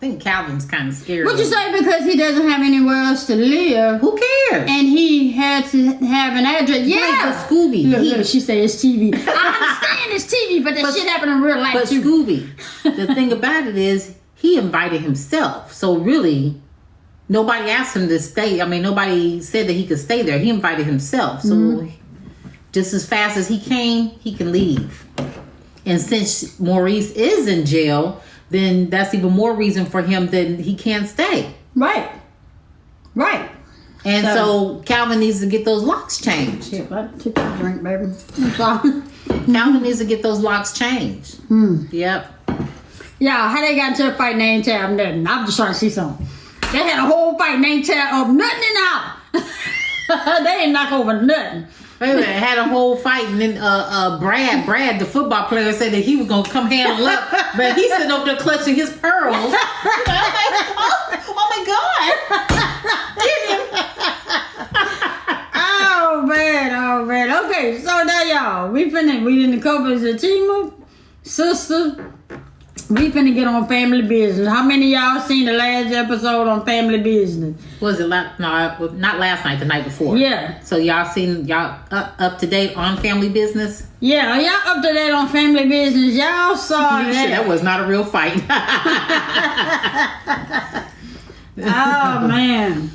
I think Calvin's kind of scary. What you say because he doesn't have anywhere else to live? Who cares? And he had to have an address. Yeah. Right, but Scooby. Look, she said it's TV. I understand it's TV, but that shit happened in real life too. But Scooby, the thing about it is he invited himself. So really, nobody asked him to stay. I mean, nobody said that he could stay there. He invited himself. So just as fast as he came, he can leave. And since Maurice is in jail, then that's even more reason for him that he can't stay. Right. And so Calvin needs to get those locks changed. Here, take a drink, baby. I'm sorry. Calvin needs to get those locks changed. Yep. Yeah, how they got into a fight and they ain't tear up nothing. I'm just trying to see something. They had a whole fight and they ain't tear up nothing in the house. They ain't knock over nothing. Wait a minute, had a whole fight, and then Brad, the football player, said that he was gonna come handle up, but he's sitting over there clutching his pearls. Oh my God! Get him! Oh man. Okay, so now y'all, we in the cover Zatima, sister. We finna get on family business. How many of y'all seen the last episode on family business? Was it not last night, the night before? Yeah. So y'all up to date on family business? Yeah, y'all up to date on family business. Y'all saw that. That was not a real fight. Oh man.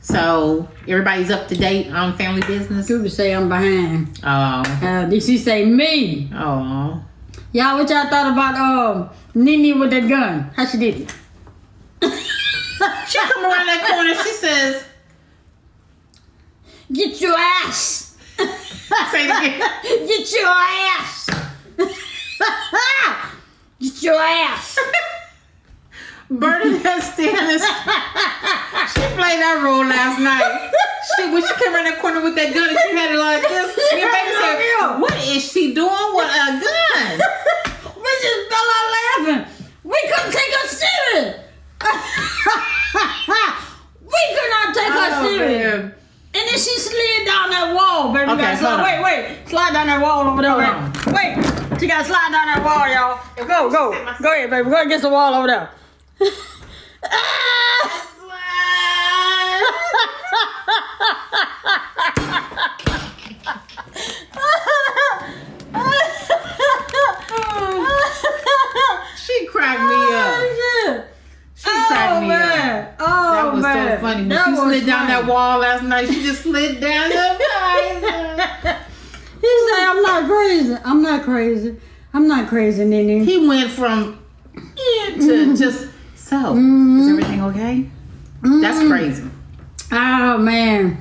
So everybody's up to date on family business? People say I'm behind. Oh. DC say me. Oh. Y'all, what y'all thought about Nene with that gun? How she did it? She come around that corner, she says, "Get your ass." Say it again. Get your ass. Get your ass. Bernadette Stannis, she played that role last night. When she came around that corner with that gun and she had it like this, me and baby said, "What is she doing with a gun?" We just fell out laughing. We couldn't take her serious. We could not take her serious. Man. And then she slid down that wall, baby. Okay, Wait. Slide down that wall over there. Wait. She got to slide down that wall, y'all. Go. Go ahead, baby. Go against the wall over there. She cracked me up. She cracked me up. That was so funny. When she slid down that wall last night, she just slid down the He said, "I'm not crazy, Nene." He went from to just, so, is everything okay? That's crazy. Oh, man.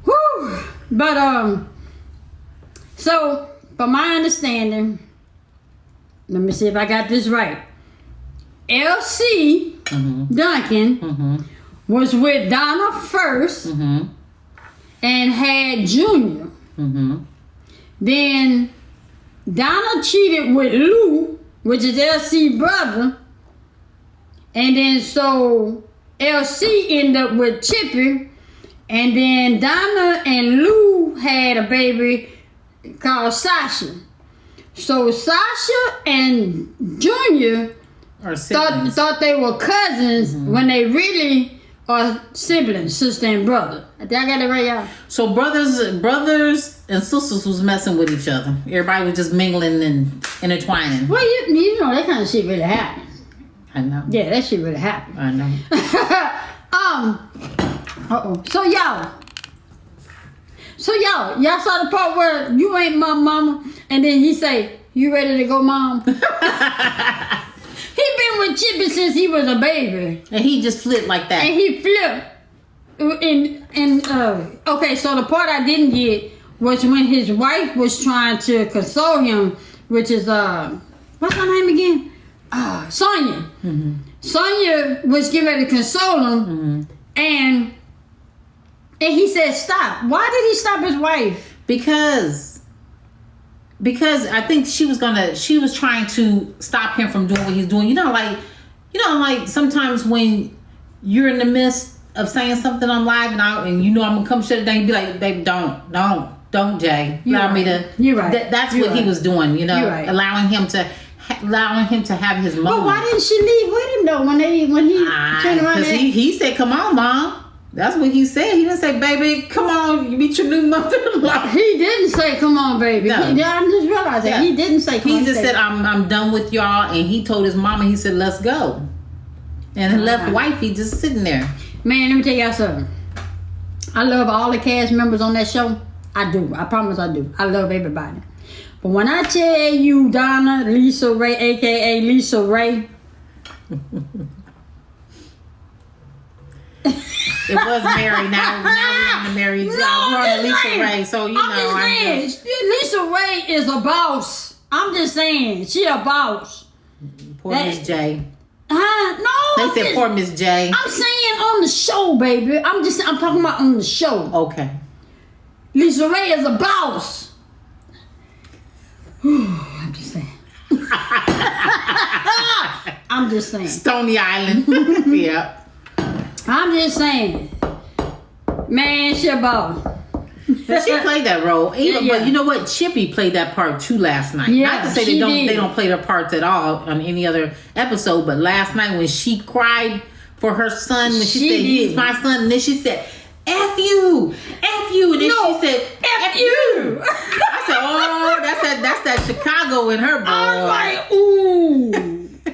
Whew. But, so, from my understanding, let me see if I got this right. LC Duncan was with Donna first and had Junior. Then Donna cheated with Lou, which is LC brother. And then so LC ended up with Chippy. And then Donna and Lou had a baby called Sasha. So Sasha and Junior thought they were cousins when they really are siblings, sister and brother. I think I got it right, y'all. So brothers and sisters was messing with each other. Everybody was just mingling and intertwining. Well, you know that kind of shit really happened. I know. Yeah, that shit really happened. I know. So y'all saw the part where you ain't my mama, and then he say, "You ready to go, mom?" He been with Chippy since he was a baby, and he just flipped like that. And he flipped. Okay, so the part I didn't get was when his wife was trying to console him, which is what's her name again? Sonia. Sonia was getting ready to console him, and he said, "Stop." Why did he stop his wife? Because I think she was trying to stop him from doing what he's doing. You know, like sometimes when you're in the midst of saying something on live and you know I'm gonna come shut it down, you be like, "Babe, don't, Jay." Allow me to. You're right. That's what he was doing. You know, right. allowing him to have his moment. But why didn't she leave with him though when he turned around? Because he said, "Come on, Mom." That's what he said. He didn't say, "Baby, come on, you meet your new mother-in-law." He didn't say, "Come on, baby." No. I'm just realizing he didn't say. He just said, "I'm done with y'all," and he told his mama. He said, "Let's go," and he left wifey just sitting there. Man, let me tell y'all something. I love all the cast members on that show. I do. I promise I do. I love everybody. But when I tell you Donna, Lisa Ray, a.k.a. Lisa Ray. It was Mary. Now we're on the Mary. We're on the Lisa Ray. So Lisa Ray is a boss. I'm just saying, she a boss. Poor Miss J. No. They said poor Miss J. I'm saying on the show, baby. I'm talking about on the show. Okay. Lisa Ray is a boss. I'm just saying. I'm just saying. Stony Island. Yeah. I'm just saying. Man, she a boss. She played that role. But you know what? Chippy played that part too last night. Yeah, not to say they don't play their parts at all on any other episode, but last night when she cried for her son, when she said, "He's my son," and then she said, "F you, F you," and then she said, "F you." I said, "Oh, that's that Chicago in her, boy." I was like, ooh,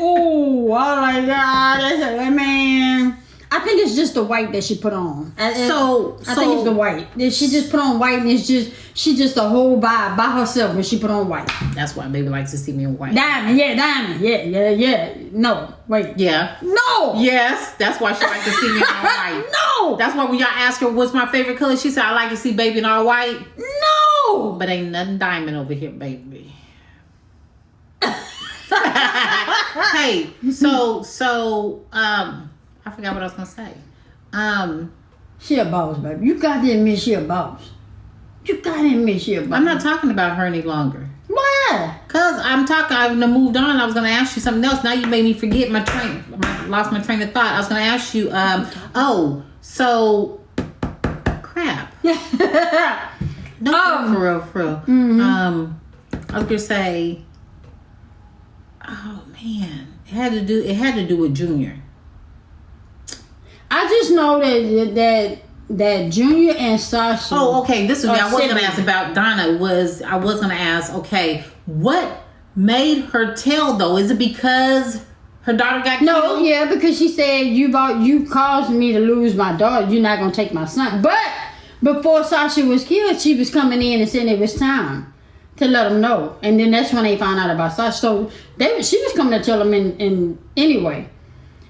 ooh. Oh my God, that's a man. I think it's just the white that she put on. I think it's the white. She just put on white, and she just a whole vibe by herself when she put on white. That's why baby likes to see me in white. Diamond. Yeah. No, wait. Yeah. No. Yes, that's why she likes to see me in all white. No. That's why when y'all ask her what's my favorite color, she said, "I like to see baby in all white." No. But ain't nothing diamond over here, baby. Hey, so I forgot what I was gonna say. She a boss, baby. You got to admit she a boss. I'm not talking about her any longer. Why? Cause I moved on. I was gonna ask you something else. Now you made me forget lost my train of thought. I was gonna ask you. Crap. No, for real. Mm-hmm. I was gonna say. Oh man, it had to do with Junior. I just know that Junior and Sasha. Oh, okay. This is what I was going to siblings. ask about Donna. I was going to ask. Okay, what made her tell though? Is it because her daughter got killed? No, yeah, because she said you caused me to lose my daughter. You're not gonna take my son. But before Sasha was killed, she was coming in and saying it was time to let them know, and then that's when they found out about Sasha. So she was coming to tell them in anyway.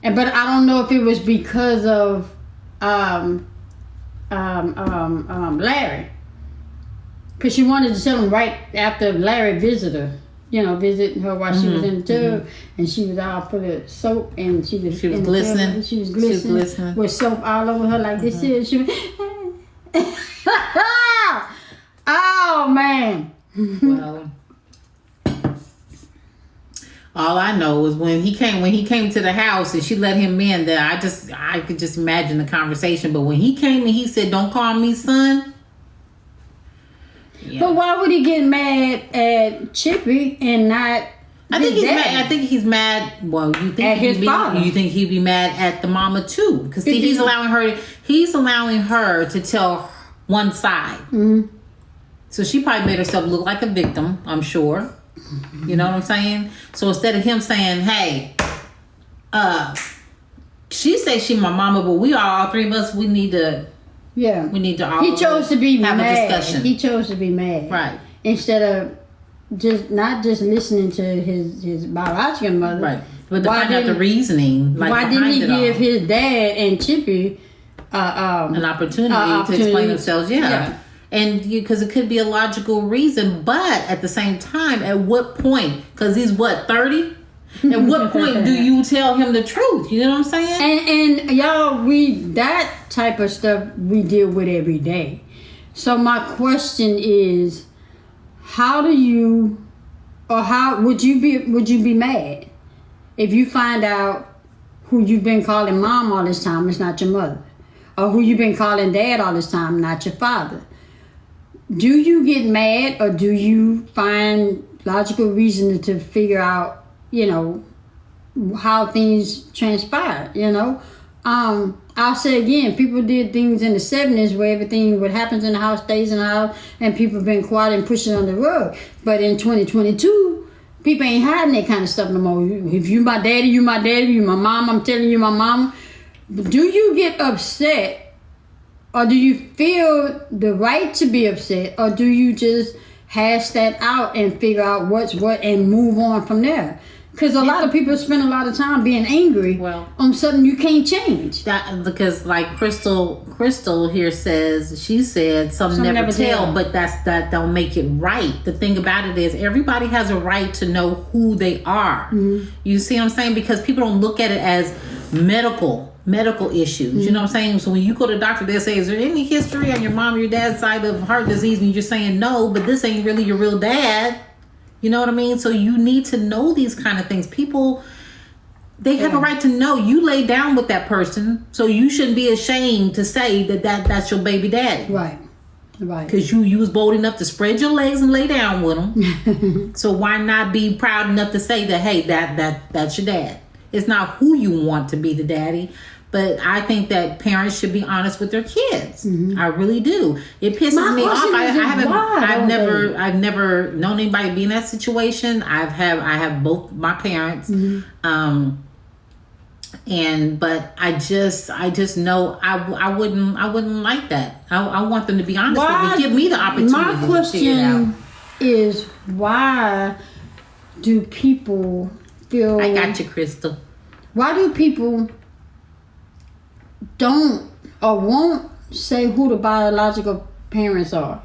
But I don't know if it was because of Larry, because she wanted to tell him right after Larry visited her. visiting her while she was in the tub, and she was all full of soap, and she was glistening. She was glistening with soap all over her like this. She was, oh man. Well, all I know is when he came to the house and she let him in, that I could just imagine the conversation. But when he came and he said, "Don't call me son." Yeah. But why would he get mad at Chippy and not? I think he's mad. Well, you think at his father? You think he'd be mad at the mama too? Because he's allowing her to tell one side. Mm-hmm. So she probably made herself look like a victim. I'm sure. You know what I'm saying? So instead of him saying, "Hey, she say she my mama, but we all three of us, we need to." Yeah. We need to all He chose to be have mad. a discussion. He chose to be mad. Right. Instead of not just listening to his biological mother. Right. But to find out the reasoning. Why didn't he give his dad and Chippy an opportunity to explain themselves? Yeah. And because it could be a logical reason, but at the same time, at what point? Because he's 30? At what point do you tell him the truth? You know what I'm saying? And y'all, that type of stuff we deal with every day. So my question is, how would you be mad if you find out who you've been calling mom all this time is not your mother, or who you've been calling dad all this time, not your father? Do you get mad, or do you find logical reason to figure out, how things transpire, I'll say again, people did things in the 70s where everything what happens in the house stays in the house, and people have been quiet and pushing on the rug. But in 2022, people ain't hiding that kind of stuff no more. If you my daddy, you my daddy, you my mom, I'm telling you my mama. Do you get upset, or do you feel the right to be upset, or do you just hash that out and figure out what's what and move on from there? Because a lot of people spend a lot of time being angry on something you can't change. Because like Crystal here says, she said some never tell, but that don't make it right. The thing about it is everybody has a right to know who they are. Mm-hmm. You see what I'm saying? Because people don't look at it as medical issues. Mm-hmm. You know what I'm saying? So when you go to the doctor, they'll say, "Is there any history on your mom or your dad's side of heart disease?" And you're saying no, but this ain't really your real dad. You know what I mean? So you need to know these kind of things. People, they have a right to know. You lay down with that person, so you shouldn't be ashamed to say that's your baby daddy. Right. Because you was bold enough to spread your legs and lay down with him. So why not be proud enough to say that, hey, that's your dad? It's not who you want to be the daddy. But I think that parents should be honest with their kids. Mm-hmm. I really do. It pisses me off. I've never known anybody be in that situation. I have both my parents. Mm-hmm. But I just know I wouldn't like that. I want them to be honest with me. Give me the opportunity. My question is, why do people feel? I got you, Crystal. Why do people don't or won't say who the biological parents are?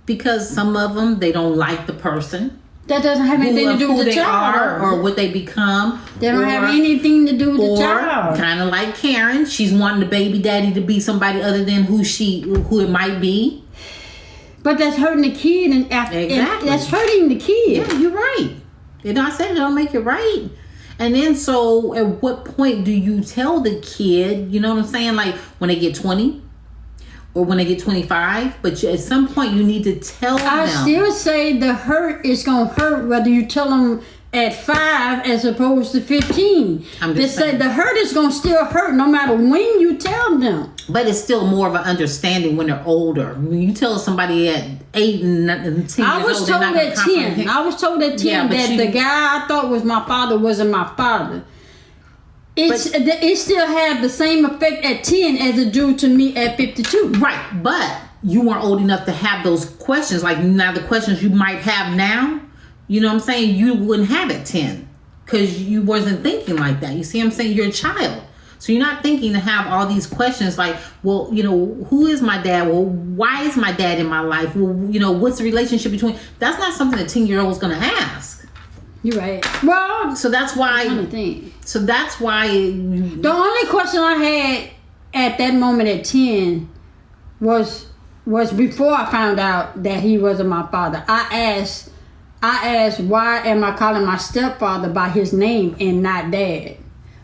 Because some of them, they don't like the person. That doesn't have anything to do with the child. Or what they become. They don't have anything to do with the child. Kind of like Karen. She's wanting the baby daddy to be somebody other than who it might be. But that's hurting the kid. Exactly. That's hurting the kid. Yeah, you're right. And I said it don't make it right. And then so at what point do you tell the kid, you know what I'm saying? Like when they get 20 or when they get 25, but at some point you need to tell them. I still say the hurt is going to hurt whether you tell them at 5 as opposed to 15. The hurt is going to still hurt no matter when you tell them. But it's still more of an understanding when they're older. When you tell somebody at 8 and 10 years old, I was told at 10. I was told at 10 that the guy I thought was my father wasn't my father. It still had the same effect at 10 as it do to me at 52. Right, but you weren't old enough to have those questions. Like now the questions you might have now, you know what I'm saying, you wouldn't have at 10 because you wasn't thinking like that. You see what I'm saying? You're a child. So you're not thinking to have all these questions like, well, who is my dad? Well, why is my dad in my life? Well, what's the relationship between? That's not something a 10-year-old is going to ask. You're right. Well, So that's why. I'm trying to think. So that's why. The only question I had at that moment at 10 was before I found out that he wasn't my father. I asked, why am I calling my stepfather by his name and not dad?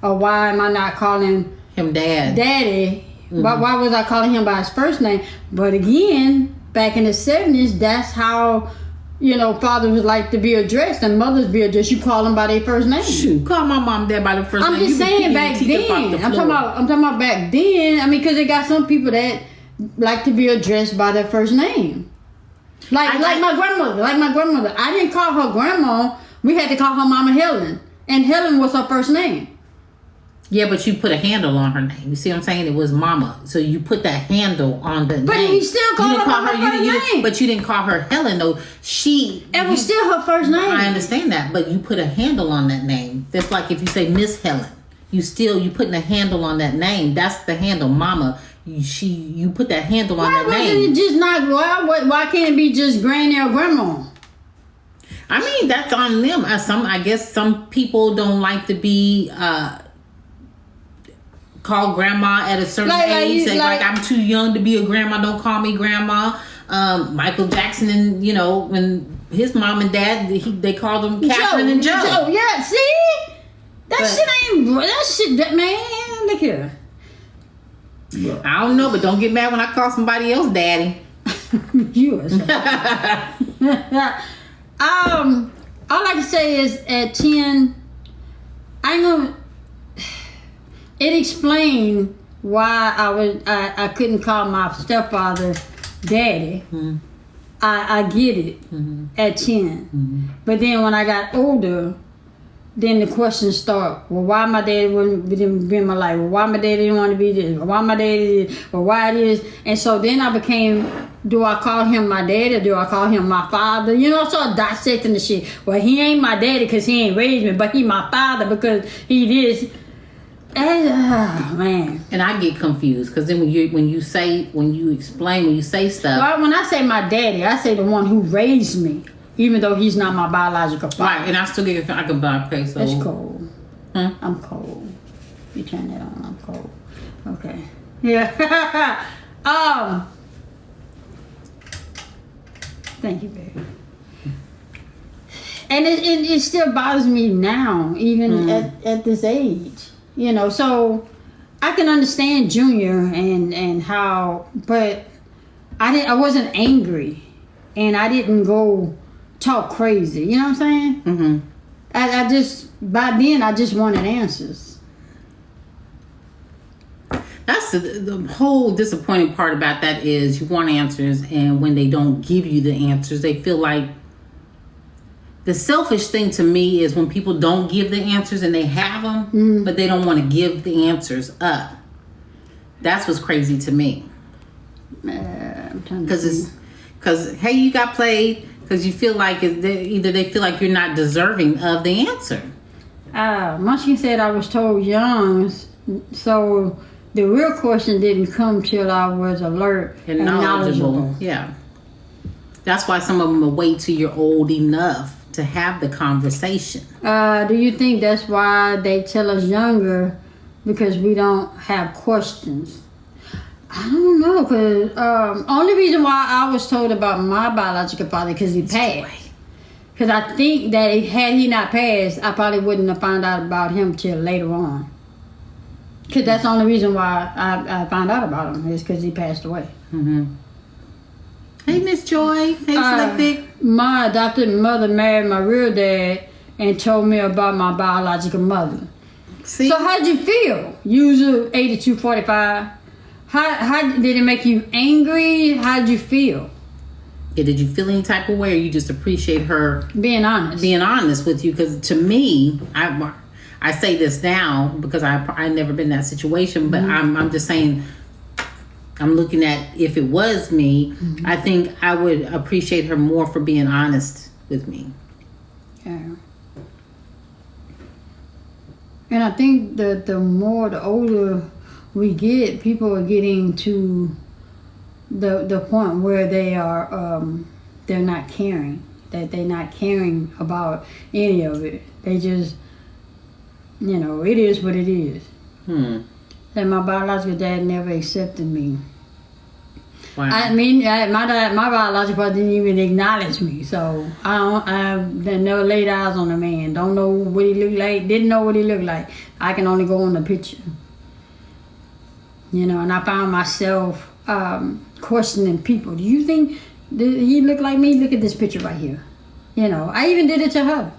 Or why am I not calling him daddy? Mm-hmm. Why was I calling him by his first name? But again, back in the 70s, that's how, fathers like to be addressed and mothers be addressed. You call them by their first name. Shoot, call my mom and dad by their first name. I'm just saying back then. I'm talking about back then. I mean, because they got some people that like to be addressed by their first name. Like my grandmother. I didn't call her grandma. We had to call her Mama Helen. And Helen was her first name. Yeah, but you put a handle on her name. You see what I'm saying? It was Mama. So you put that handle on the name. But you still called her by her first name. But you didn't call her Helen, though. It was still her first name. I understand that. But you put a handle on that name. That's like if you say Miss Helen. You putting a handle on that name. That's the handle, Mama. You put that handle on that name. Why wasn't it just not? Why can't it be just Granny or Grandma? I mean, that's on them. I guess some people don't like to be called grandma at a certain age. Like I'm too young to be a grandma. Don't call me grandma. Michael Jackson and when his mom and dad they called them Catherine and Joe. Yeah, see that man. Look here. I don't know, but don't get mad when I call somebody else daddy. You are all I can say is at 10, I know it explained why I couldn't call my stepfather daddy. Mm-hmm. I get it at 10. Mm-hmm. But then when I got older, then the questions start. Well, why my daddy wouldn't be in my life? Well, why my daddy didn't want to be this? Or why my daddy did? Or why it is? And so then I became, do I call him my daddy or do I call him my father? I started dissecting the shit. Well, he ain't my daddy because he ain't raised me, but he my father because he is. And, man. And I get confused because then when you say stuff. Well, when I say my daddy, I say the one who raised me. Even though he's not my biological father. Right, and I still get I can buy okay, so it's cold. I'm cold. You turn that on, I'm cold. Okay. Yeah. Thank you, baby. And it still bothers me now, even at this age. So I can understand Junior and how, but I wasn't angry and I didn't go talk crazy, you know what I'm saying? Mm-hmm. I just wanted answers. That's the whole disappointing part about that is you want answers, and when they don't give you the answers, they feel like the selfish thing to me is when people don't give the answers and they have them, but they don't want to give the answers up. That's what's crazy to me. Because hey, you got played. Because you feel like either they feel like you're not deserving of the answer. Munchkin said I was told young, so the real question didn't come till I was alert and knowledgeable. Yeah. That's why some of them wait till you're old enough to have the conversation. Do you think that's why they tell us younger? Because we don't have questions? I don't know, because only reason why I was told about my biological father because he passed. Because I think that had he not passed, I probably wouldn't have found out about him till later on. Because that's the only reason why I found out about him is because he passed away. Mm-hmm. Hey, Miss Joy. Hey, Slick. My adopted mother married my real dad and told me about my biological mother. See? So how'd you feel? User 8245. How did it make you angry? How did you feel? Yeah, did you feel any type of way, or you just appreciate her being honest with you? Because to me, I say this now because I never been in that situation, but I'm just saying, I'm looking at if it was me, I think I would appreciate her more for being honest with me. Yeah. And I think that the older we get, people are getting to the point where they are they're not caring that they not caring about any of it. They just, it is what it is. That my biological dad never accepted me. Wow. I mean, my biological father didn't even acknowledge me. So I never laid eyes on a man. Don't know what he looked like. Didn't know what he looked like. I can only go on the picture. And I found myself questioning people. Do you think he looked like me? Look at this picture right here. I even did it to her.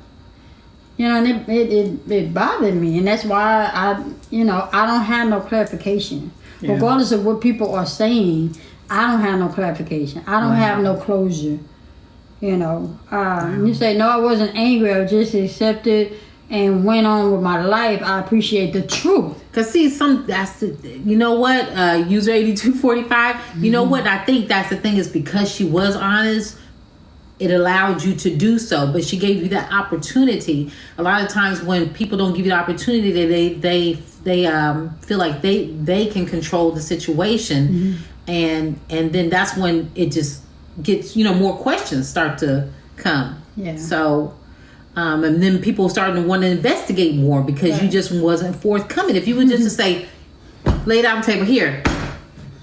And it bothered me, and that's why I don't have no clarification. Yeah. Regardless of what people are saying, I don't have no clarification. I don't have no closure. You say, no, I wasn't angry. I just accepted and went on with my life. I appreciate the truth. Cause see, you know what, user 8245. You know what? I think that's the thing is because she was honest. It allowed you to do so, but she gave you that opportunity. A lot of times when people don't give you the opportunity, they feel like they can control the situation, and then that's when it just gets more questions start to come. Yeah. So, and then people starting to want to investigate more because you just wasn't forthcoming. If you were just to say, lay down the table here,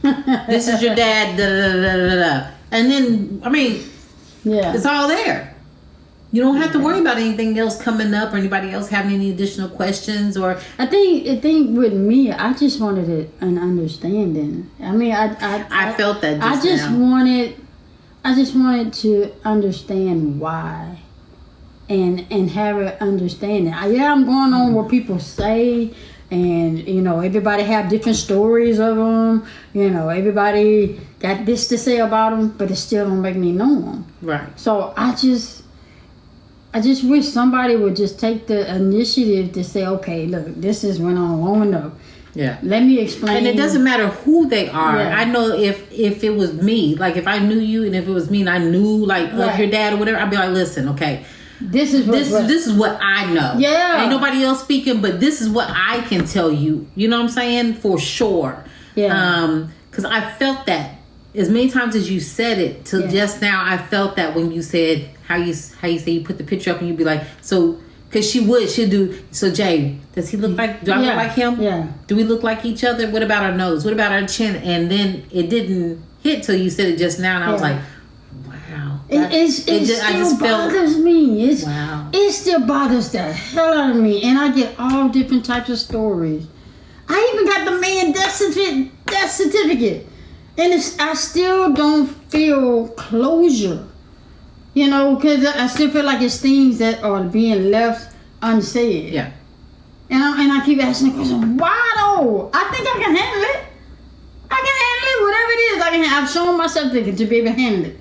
this is your dad, da da da da da, and then it's all there. You don't have to worry about anything else coming up or anybody else having any additional questions. Or I think with me, I just wanted an understanding. I mean, I felt that. I just wanted to understand why, and have an understanding. I'm going on what people say. And, everybody have different stories of them. Everybody got this to say about them, but it still don't make me know them. Right. So I just wish somebody would just take the initiative to say, okay, look, this has went on long enough. Yeah. Let me explain. And it doesn't matter who they are. Yeah. I know if it was me, like if I knew you and if it was me and I knew like of your dad or whatever, I'd be like, listen, okay. This is what I know. Yeah. Ain't nobody else speaking, but this is what I can tell you. You know what I'm saying? For sure. Yeah. Because I felt that as many times as you said it till just now. I felt that when you said how you say you put the picture up and you'd be like, so because she'll do. So Jay, does he look like? Do I look like him? Yeah. Do we look like each other? What about our nose? What about our chin? And then it didn't hit till you said it just now, and I was like. It still bothers me. It still bothers the hell out of me. And I get all different types of stories. I even got the man death certificate. And I still don't feel closure. Because I still feel like it's things that are being left unsaid. Yeah. And I keep asking the question, why though? I think I can handle it. Whatever it is. I've shown myself to be able to handle it.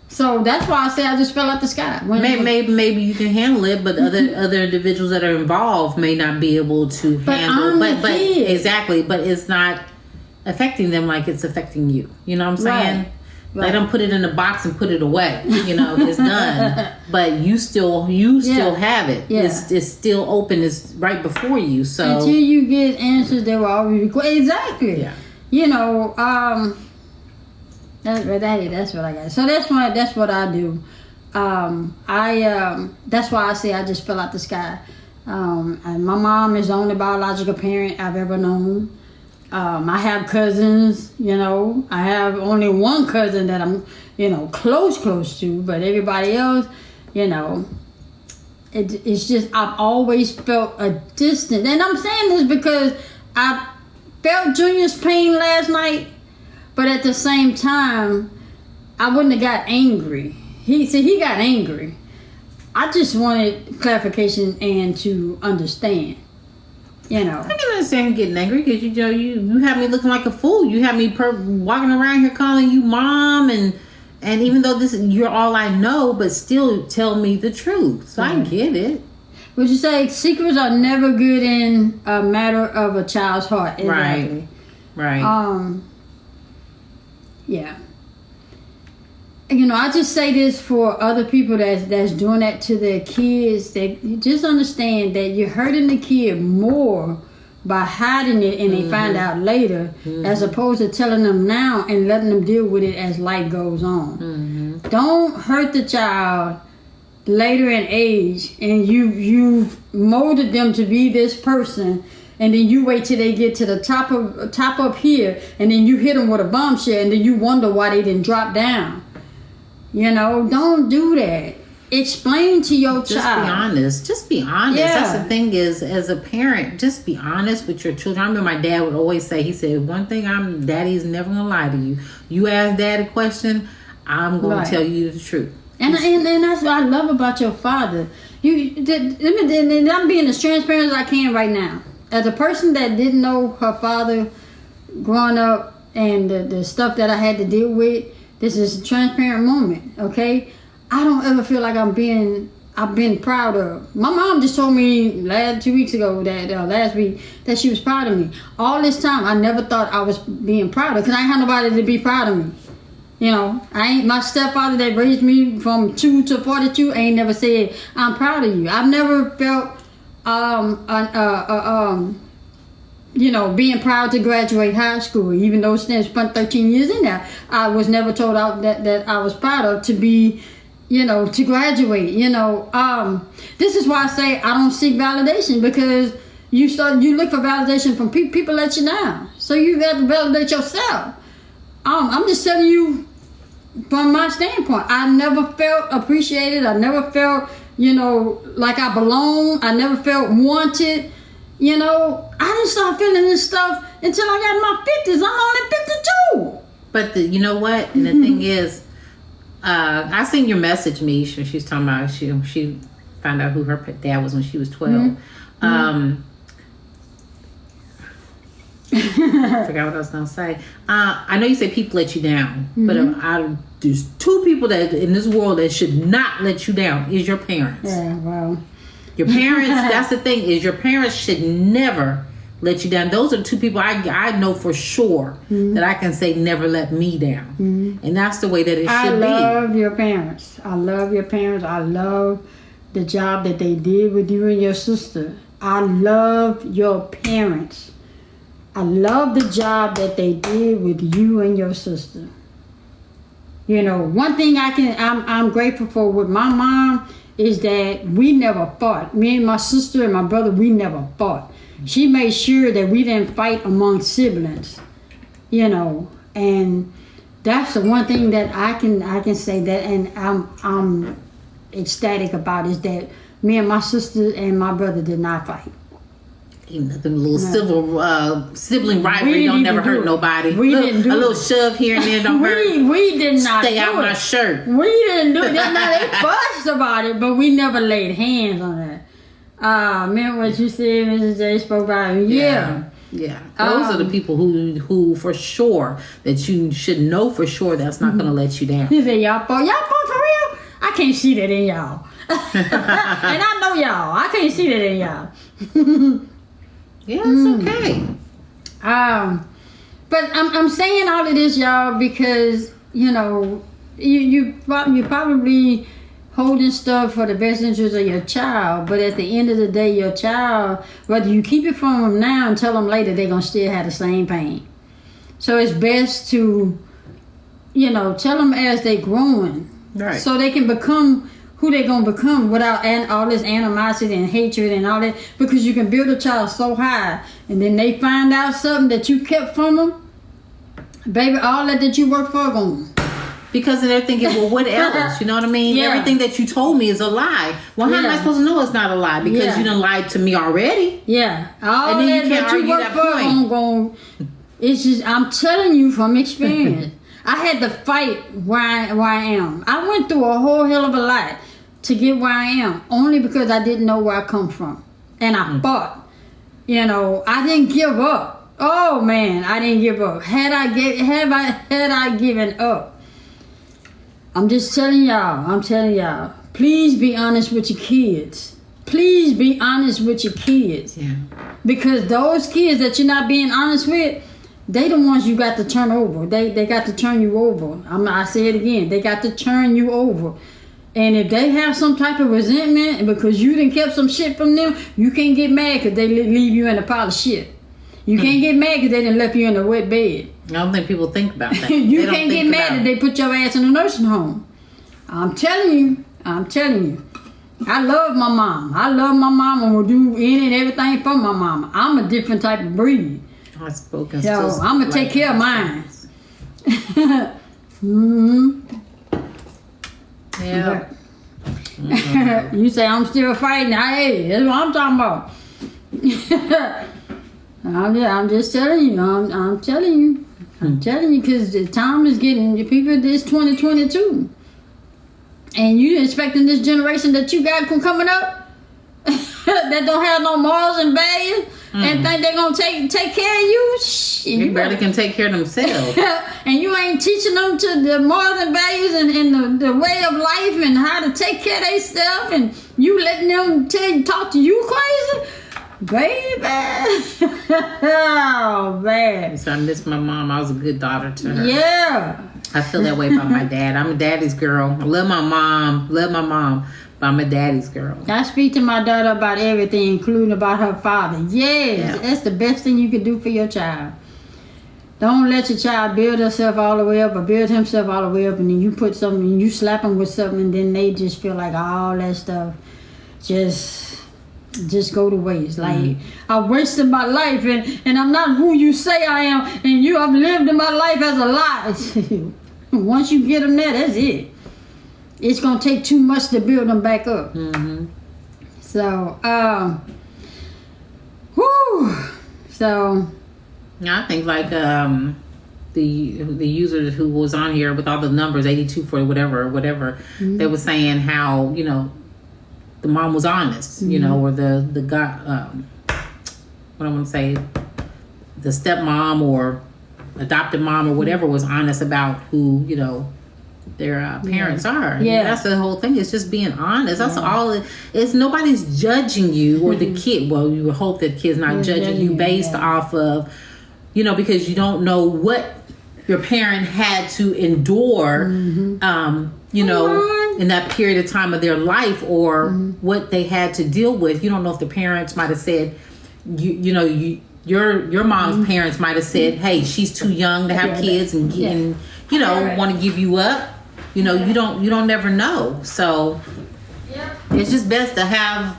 So that's why I say I just fell out the sky. Maybe you can handle it, but other individuals that are involved may not be able to handle. But exactly, but it's not affecting them like it's affecting you. You know what I'm saying? Right. Let them put it in a box and put it away. It's done. But you still have it. Yeah. It's still open. It's right before you. So until you get answers that were already required. Exactly. Yeah. That's what I got. So that's what I do. That's why I say I just fell out the sky. My mom is the only biological parent I've ever known. I have cousins, I have only one cousin that I'm, close to, but everybody else, it's just, I've always felt a distance. And I'm saying this because I felt Junior's pain last night. But at the same time, I wouldn't have got angry. He got angry. I just wanted clarification and to understand. I can understand getting angry because you have me looking like a fool. You have me walking around here calling you mom, and even though you're all I know, but still tell me the truth. So I get it. Would you say secrets are never good in a matter of a child's heart? Exactly. Right. Yeah. I just say this for other people that's doing that to their kids. That you just understand that you're hurting the kid more by hiding it and they find out later, as opposed to telling them now and letting them deal with it as life goes on. Don't hurt the child later in age, and you molded them to be this person, and then you wait till they get to the top up here, and then you hit them with a bombshell, and then you wonder why they didn't drop down. You know, don't do that. Explain to your child. Just be honest. Yeah. That's the thing is, as a parent, just be honest with your children. I remember my dad would always say, he said, one thing daddy's never gonna lie to you. You ask dad a question, I'm gonna tell you the truth. And that's what I love about your father. And I'm being as transparent as I can right now. As a person that didn't know her father growing up and the stuff that I had to deal with, this is a transparent moment, okay? I don't ever feel like I've been proud of. My mom just told me 2 weeks ago last week that she was proud of me. All this time, I never thought I was being proud of, because I ain't had nobody to be proud of me. You know, my stepfather that raised me from 2 to 42 ain't never said, I'm proud of you. I've never felt, being proud to graduate high school, even though I spent 13 years in there. I was never told out that I was proud of to be, to graduate, This is why I say I don't seek validation, because you look for validation from people let you down. So you have to validate yourself. I'm just telling you from my standpoint. I never felt appreciated. I never felt, like I belong. I never felt wanted. I didn't start feeling this stuff until I got in my 50s. I'm only 52. But you know what? And the thing is, I seen your message, Mish, when she was talking about she found out who her dad was when she was 12. Mm-hmm. I forgot what I was gonna say. I know you say people let you down, but there's two people that in this world that should not let you down is your parents. Yeah, wow. Your parents. That's the thing, is your parents should never let you down. Those are the two people I know for sure that I can say never let me down, and that's the way that it should be. I love your parents. I love your parents. I love the job that they did with you and your sister. I love your parents. I love the job that they did with you and your sister. One thing I'm grateful for with my mom is that we never fought. Me and my sister and my brother, we never fought. She made sure that we didn't fight among siblings, and that's the one thing that I can say that, and I'm ecstatic about, is that me and my sister and my brother did not fight. Ain't nothing, little sibling rivalry don't never hurt nobody. We didn't do a little shove here and there don't hurt. We did not stay out my shirt. We didn't do that. Now they fussed about it, but we never laid hands on that. Remember what you said, Mrs. J spoke about it? Yeah. Those are the people who for sure that you should know for sure that's not gonna let you down. He said, y'all fought for real? I can't see that in y'all. And I know y'all. I can't see that in y'all. Yeah, it's okay. But I'm saying all of this, y'all, because you probably holding stuff for the best interest of your child, but at the end of the day, your child, whether you keep it from them now and tell them later, they're gonna still have the same pain. So it's best to tell them as they growing, right? So they can become who they're going to become without all this animosity and hatred and all that, because you can build a child so high, and then they find out something that you kept from them, baby, all that you worked for gone. Because they're thinking, well, what else? You know what I mean? Yeah. Everything that you told me is a lie. Well, how am I supposed to know it's not a lie? Because you done lied to me already. Yeah. All and then you can't argue that point. Gone. It's just, I'm telling you from experience. I had to fight where I am. I went through a whole hell of a lot to get where I am, only because I didn't know where I come from. And I fought. I didn't give up. Oh man, I didn't give up. Had I given up? I'm just telling y'all, please be honest with your kids. Please be honest with your kids. Yeah. Because those kids that you're not being honest with, they the ones you got to turn over. They got to turn you over. I say it again. They got to turn you over. And if they have some type of resentment because you done kept some shit from them, you can't get mad because they leave you in a pile of shit. You can't get mad because they done left you in a wet bed. I don't think people think about that. You can't get mad that they put your ass in a nursing home. I'm telling you. I love my mom. I love my mom and will do any and everything for my mama. I'm a different type of breed. I spoken So still I'm going to take care of mine. Mm-hmm. Yeah. You say I'm still fighting. Hey, that's what I'm talking about. I'm just telling you. I'm telling you. I'm telling you because the time is getting, people, this 2022. And you expecting this generation that you got coming up that don't have no morals and values and think they're going to take care of you? Shit, You barely can take care of themselves. And you ain't teaching them to the morals and values and the way of life and how to take care of themselves, and you letting them talk to you crazy? Baby. Oh, man. So I miss my mom. I was a good daughter to her. Yeah. I feel that way about my dad. I'm a daddy's girl. I love my mom, but I'm a daddy's girl. I speak to my daughter about everything, including about her father. Yes, that's the best thing you can do for your child. Don't let your child build herself all the way up or build himself all the way up, and then you put something and you slap them with something, and then they just feel like all that stuff just go to waste. Like, I wasted my life and I'm not who you say I am, and you have lived in my life as a lie. Once you get them there, that's it. It's gonna take too much to build them back up. So, so I think like the user who was on here with all the numbers 82 for whatever, they were saying how the mom was honest, or the guy, what I want to say, the stepmom or adopted mom or whatever was honest about who their parents are. Yeah, that's the whole thing. It's just being honest. That's all. It's nobody's judging you or the kid. Well, you would hope that the kid's not judging you based off of, because you don't know what your parent had to endure, in that period of time of their life, or what they had to deal with. You don't know if the parents might have said, your mom's parents might have said, hey, she's too young to have kids and want to give you up. You don't never know. So it's just best to have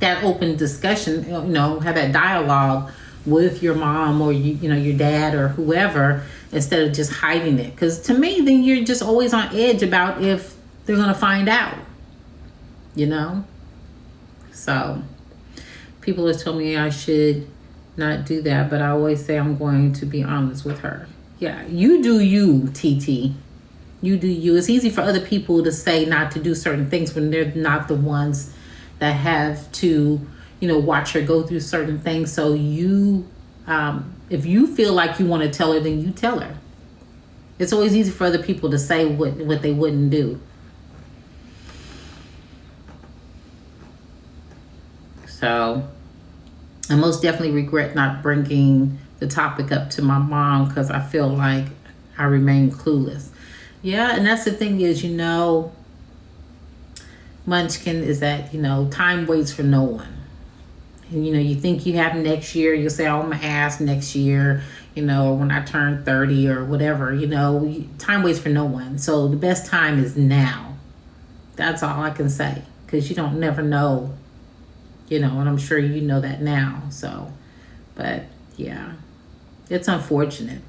that open discussion, have that dialogue with your mom or your dad or whoever, instead of just hiding it. Because to me, then you're just always on edge about if they're going to find out, So people have told me I should not do that, but I always say I'm going to be honest with her. Yeah, you do you, TT. You do you. It's easy for other people to say not to do certain things when they're not the ones that have to, watch her go through certain things. So you, if you feel like you want to tell her, then you tell her. It's always easy for other people to say what they wouldn't do. So I most definitely regret not bringing the topic up to my mom, because I feel like I remain clueless. Yeah, and that's the thing is, Munchkin, is that, time waits for no one. And, you think you have next year, you'll say, oh, I'm going to ask next year, or when I turn 30 or whatever, time waits for no one. So the best time is now. That's all I can say, because you don't never know, and I'm sure you know that now. So, but yeah, it's unfortunate.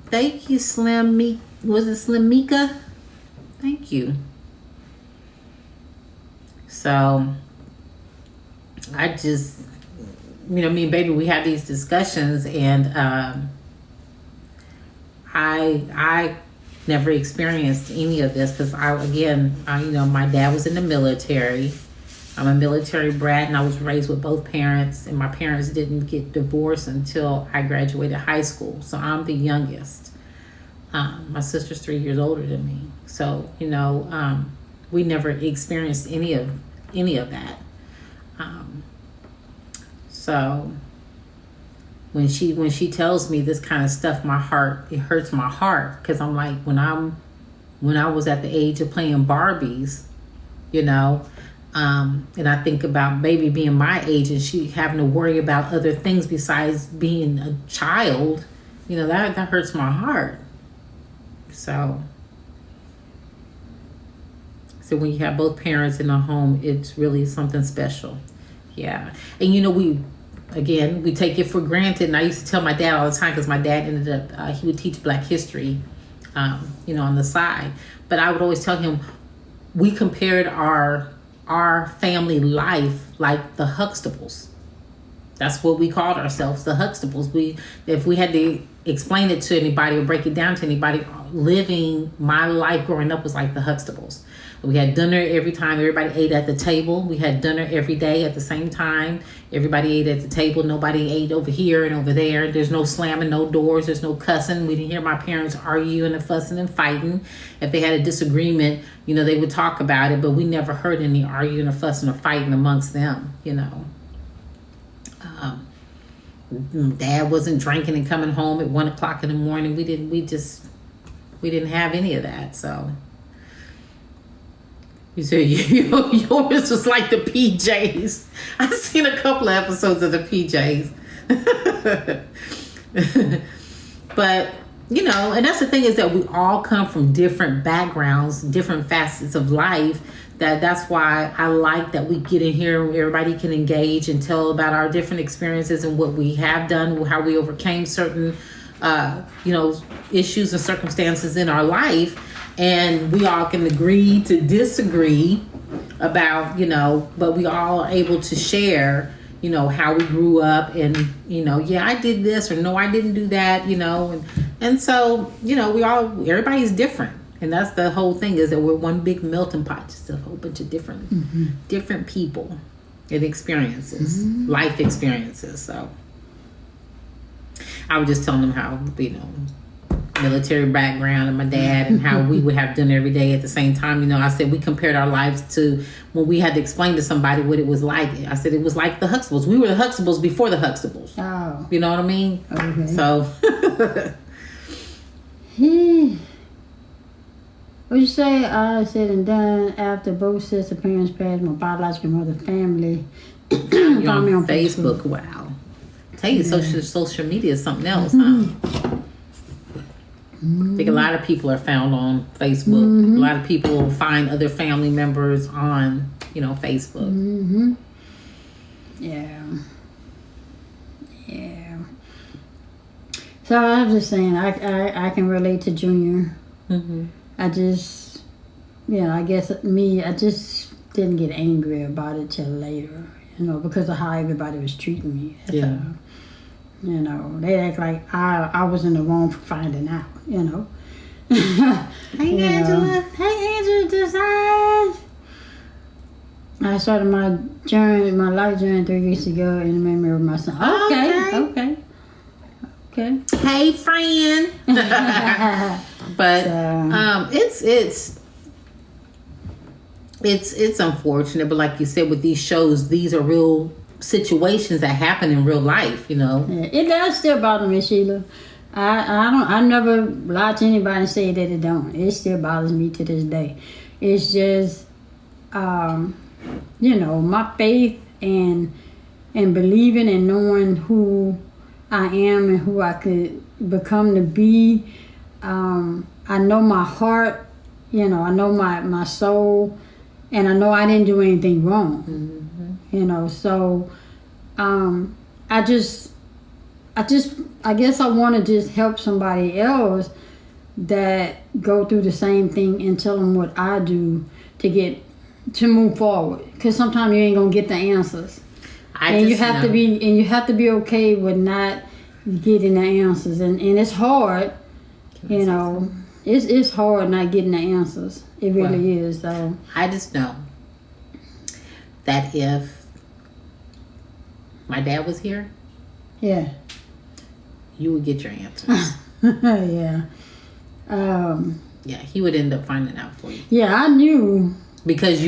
Thank you, Slim was it Slim Mika? Thank you. So I just, me and baby, we have these discussions, and I never experienced any of this, because my dad was in the military. I'm a military brat, and I was raised with both parents, and my parents didn't get divorced until I graduated high school. So I'm the youngest. My sister's 3 years older than me. So, we never experienced any of that. So when she tells me this kind of stuff, it hurts my heart, because I'm like, when I was at the age of playing Barbies, and I think about baby being my age and she having to worry about other things besides being a child, that hurts my heart. So So when you have both parents in a home, it's really something special. Yeah. And we take it for granted. And I used to tell my dad all the time, because my dad ended up, he would teach Black history, on the side. But I would always tell him, we compared our family life like the Huxtables. That's what we called ourselves, the Huxtables. If we had to explain it to anybody or break it down to anybody, living my life growing up was like the Huxtables. We had dinner every time. Everybody ate at the table. We had dinner every day at the same time. Everybody ate at the table. Nobody ate over here and over there. There's no slamming, no doors. There's no cussing. We didn't hear my parents arguing and fussing and fighting. If they had a disagreement, they would talk about it, but we never heard any arguing or fussing or fighting amongst them, Dad wasn't drinking and coming home at 1 o'clock in the morning. We didn't have any of that. So you said yours was like the PJs. I've seen a couple of episodes of the PJs. But and that's the thing, is that we all come from different backgrounds, different facets of life. That's why I like that we get in here and everybody can engage and tell about our different experiences and what we have done, how we overcame certain, issues and circumstances in our life. And we all can agree to disagree about, but we all are able to share, how we grew up and, I did this, or no, I didn't do that, and so, everybody's different. And that's the whole thing, is that we're one big melting pot, just a whole bunch of different people and experiences, life experiences. So I was just telling them how, military background and my dad, and how we would have dinner every day at the same time. I said we compared our lives to when we had to explain to somebody what it was like. I said it was like the Huxtables. We were the Huxtables before the Huxtables. Oh. You know what I mean? Okay. So. What you say? I said and done after both sets of parents passed. My biological mother family. You're on Facebook. Wow. Tell you, social media is something else, huh? I think a lot of people are found on Facebook. A lot of people find other family members on, Facebook. Yeah. So I was just saying, I can relate to Junior. I just, I guess I just didn't get angry about it till later, because of how everybody was treating me. That's how. They act like I was in the wrong for finding out, Hey, Angela. Hey, Angela, decide. I started my life journey 3 weeks ago in the memory of my son. Okay. Hey, friend. But it's unfortunate, but like you said, with these shows, these are real situations that happen in real life, Yeah, it does still bother me, Sheila. I never lie to anybody and say that it don't. It still bothers me to this day. It's just my faith and believing and knowing who I am and who I could become to be. I know my heart, I know my soul, and I know I didn't do anything wrong. So I guess I want to just help somebody else that go through the same thing and tell them what I do to move forward. Because sometimes you ain't gonna get the answers, you have to be okay with not getting the answers, and it's hard. It's hard not getting the answers. It really is. So I just know that if my dad was here, you would get your answers. Yeah. He would end up finding out for you. Yeah, I knew. Because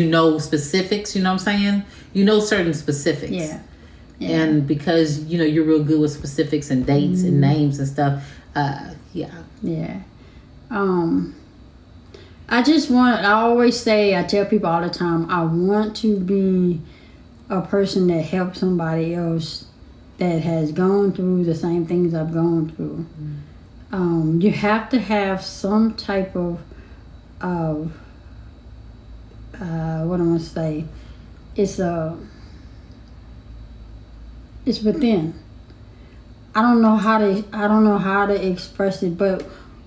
specifics, you know what I'm saying? Certain specifics. Yeah. And because, you're real good with specifics and dates and names and stuff. Yeah. I tell people all the time, I want to be a person that helps somebody else that has gone through the same things I've gone through. You have to have some type of what am I say? It's within. I don't know how to express it, but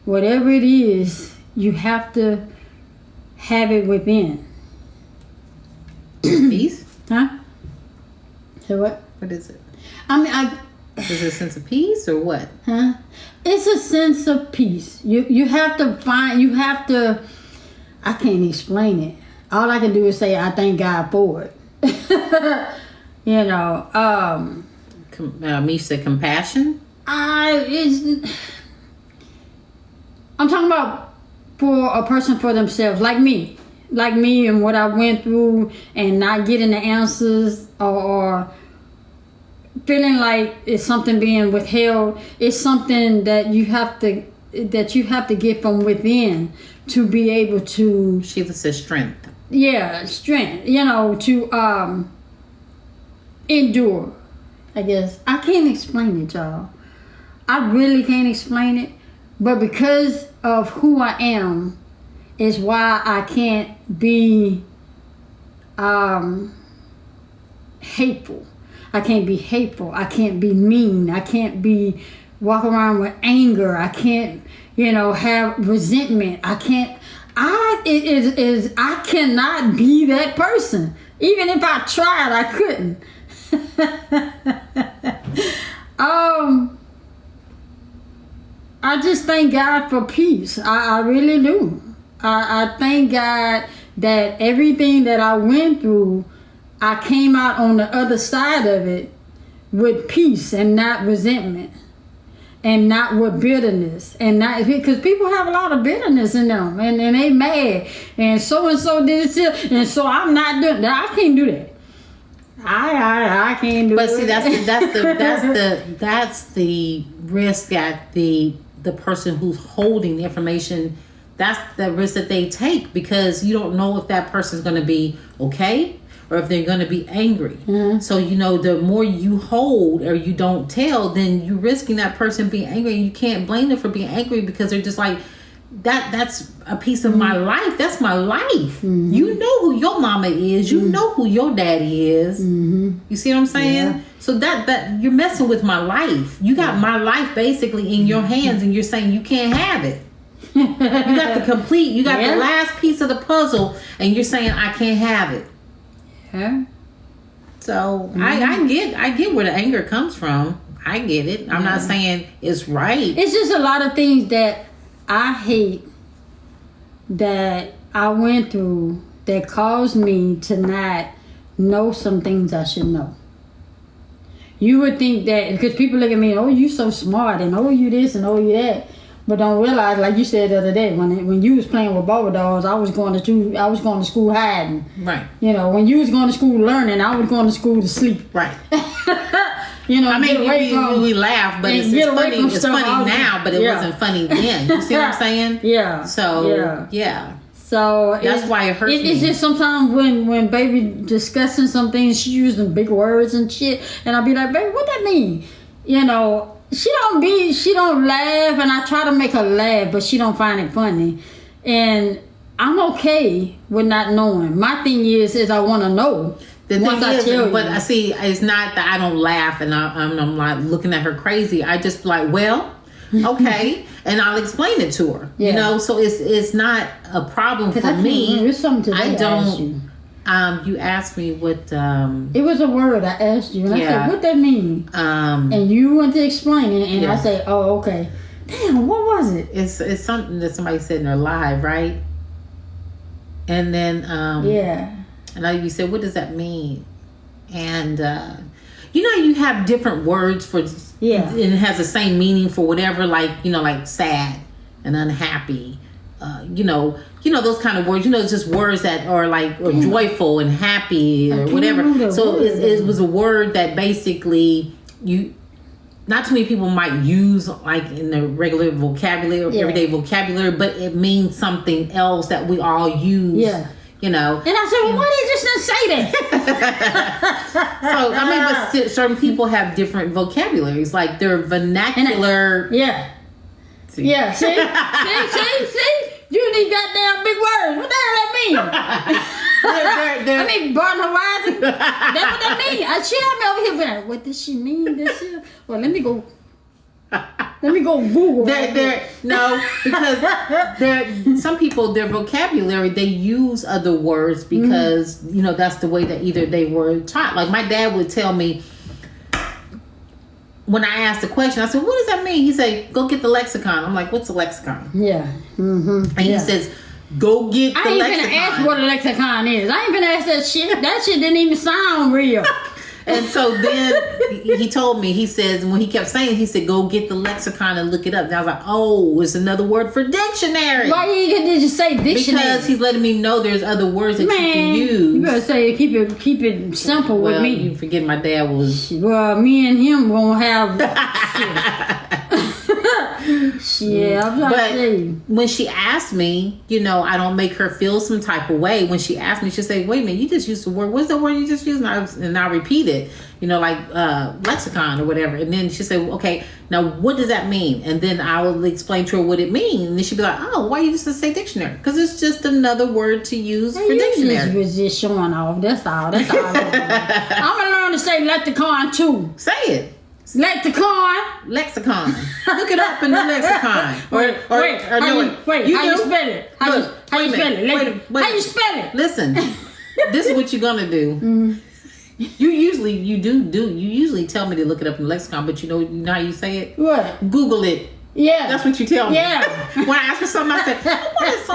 whatever it is, you have to have it within. Peace? Huh? So what? What is it? I mean, Is it a sense of peace or what? Huh? It's a sense of peace. You have to I can't explain it. All I can do is say I thank God for it. You know, Misha said compassion. I'm talking about for a person for themselves, like me and what I went through and not getting the answers or feeling like it's something being withheld. It's something that you have to get from within to be able to. Sheila says strength. Yeah, strength. You know, to endure. I guess I can't explain it, y'all. I really can't explain it, but because of who I am, is why I can't be hateful. I can't be hateful. I can't be mean. I can't be walk around with anger. I can't, have resentment. I can't. I cannot be that person. Even if I tried, I couldn't. I just thank God for peace. I really do. I thank God that everything that I went through, I came out on the other side of it with peace and not resentment. And not with bitterness. And not because people have a lot of bitterness in them and they mad. And so did it. And so I'm not doing that. I can't do that. I can't do it. But see, that's the risk that the person who's holding the information, that's the risk that they take, because you don't know if that person's going to be okay or if they're going to be angry. Mm-hmm. So, the more you hold or you don't tell, then you're risking that person being angry. And you can't blame them for being angry because they're just like, that's a piece of my life. That's my life. Mm-hmm. You know who your mama is. You know who your daddy is. Mm-hmm. You see what I'm saying? Yeah. So that you're messing with my life. You got my life basically in your hands, and you're saying you can't have it. You got the last piece of the puzzle, and you're saying I can't have it. Yeah. So I get where the anger comes from. I get it. I'm not saying it's right. It's just a lot of things that I hate that I went through that caused me to not know some things I should know. You would think that, because people look at me, oh, you so smart, and oh, you this, and oh, you that, but don't realize, like you said the other day, when you was playing with bubble dolls, I was going to school hiding. Right. When you was going to school learning, I was going to school to sleep. Right. We laugh, but it's funny. It's funny now, but it wasn't funny then. You see what I'm saying? Yeah. So yeah. So that's why it hurts me. It's just sometimes when baby discussing some things, she using big words and shit, and I'll be like, baby, what that mean? She don't laugh, and I try to make her laugh, but she don't find it funny, and I'm okay with not knowing. My thing is I want to know. The thing is, but I see, it's not that I don't laugh and I'm like looking at her crazy. I just like, well, okay, and I'll explain it to her. Yeah. So it's not a problem for me. There's something today I don't. You asked me what. It was a word I asked you, and I said, "What that mean?" And you went to explain it, and I said, "Oh, okay." Damn, what was it? It's something that somebody said in their live, right? And then and you said, what does that mean? And you have different words for and it has the same meaning for whatever, like like sad and unhappy, those kind of words. It's just words that are like or joyful and happy or whatever. So it was a word that basically not too many people might use like in the regular vocabulary or everyday vocabulary, but it means something else that we all use. Yeah. And I said, well, why did you just say that? So, but certain people have different vocabularies, like their vernacular. See? Yeah, see? See? You need goddamn big words. What the hell that mean? I mean, broaden horizon. That's what that means. She had me over here, but what does she mean? This year? Well, let me go Google. No, because some people, their vocabulary, they use other words because that's the way that either they were taught. Like my dad would tell me when I asked the question, I said, "What does that mean?" He said, "Go get the lexicon." I'm like, "What's a lexicon?" Yeah. Mm-hmm. And he says, "Go get the lexicon." I ain't gonna ask what a lexicon is. I ain't gonna ask that shit. That shit didn't even sound real. And so then he told me, he says, when he kept saying, he said, "Go get the lexicon and look it up." And I was like, "Oh, it's another word for dictionary." Why did you say dictionary? Because he's letting me know there's other words that you can use. You better say keep it simple with me. You forget my dad was. Well, me and him won't have shit. I'm trying to say. When she asked me, I don't make her feel some type of way. When she asked me, she'll say, "Wait a minute, you just used the word. What's the word you just used?" And I repeat it, like lexicon or whatever. And then she'll say, "Okay, now what does that mean?" And then I will explain to her what it means. And then she'll be like, "Oh, why you just say dictionary?" Because it's just another word to use for dictionary. You was just showing off. That's all. I'm going to learn to say lexicon too. Say it. Lexicon. Look it up in the lexicon. Wait. How you spell it? How you spell it? How you spell it? Listen, this is what you're gonna do. Mm-hmm. You usually tell me to look it up in the lexicon, but you know how you say it? What? Google it. Yeah. That's what you tell me. Yeah. When I ask her something, I said, "What is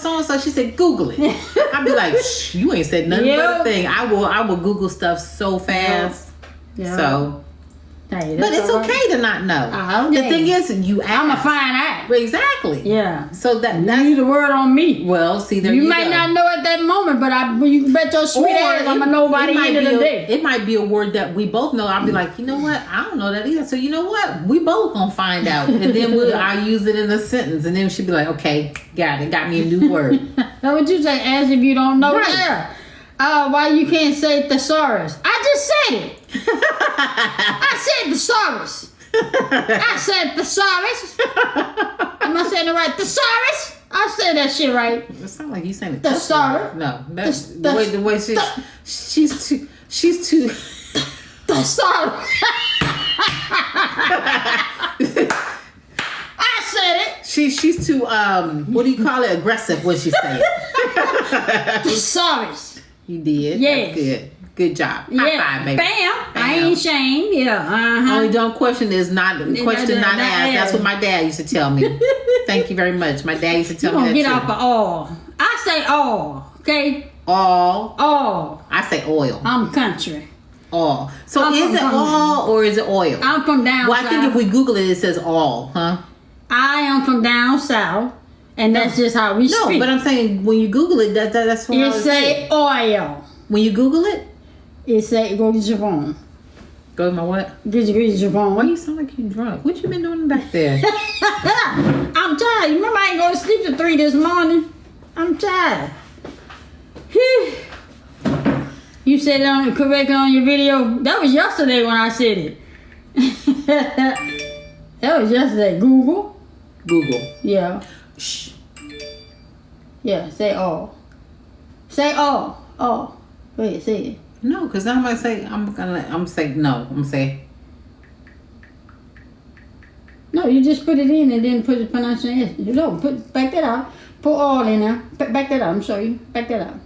so-and-so?" She said, "Google it." I'd be like, "Shh, you ain't said nothing but a thing." I will Google stuff so fast. Yeah. So. Hey, but it's okay to not know. Okay. The thing is, you ask. I'm a fine act. Exactly. Yeah. So that's the word on me. Well, see, there you might go. not know at that moment, but you can bet your sweet ass I'm gonna know by the end of the day. It might be a word that we both know. I'll be like, you know what? I don't know that either. So you know what? We both gonna find out, and then I'll use it in a sentence, and then she'll be like, "Okay, got it. Got me a new word." Now what you say? As if you don't know. Right. Yeah. Why you can't say thesaurus? I just said it. I said thesaurus. I said thesaurus. Am I saying it right? Thesaurus? I said that shit right. It sounds like you saying it. Thesaurus? No, that's the way she's too. Thesaurus. I said it. She's too what do you call it? Aggressive when she say it. Thesaurus. You did. Yes. That's good job. High five, baby. Bam. I ain't ashamed. Yeah. Only don't question is not asked. That's what my dad used to tell me. Thank you very much. My dad used to tell me that get too. off of all. I say all. Okay. All. I say oil. I'm country. All. So is it all or is it oil? I'm from down south. Well, I think if we Google it, it says all, huh? I am from down south. And that's just how we speak. No, but I'm saying when you Google it, that's what I was saying. It say oil. When you Google it? It say, go get your phone. Go to my what? Get your phone. Why you sound like you drunk? What you been doing back there? I'm tired. You remember I ain't go to sleep till 3 this morning? I'm tired. You said it correctly on your video. That was yesterday when I said it. That was yesterday. Google. Yeah. Shh. Yeah, say all. Say all. All. Wait, say it. No, because I'm gonna say No, you just put it in and then put the pronunciation. No, back that out. Put all in there. Back that out. I'm sorry. Back that out.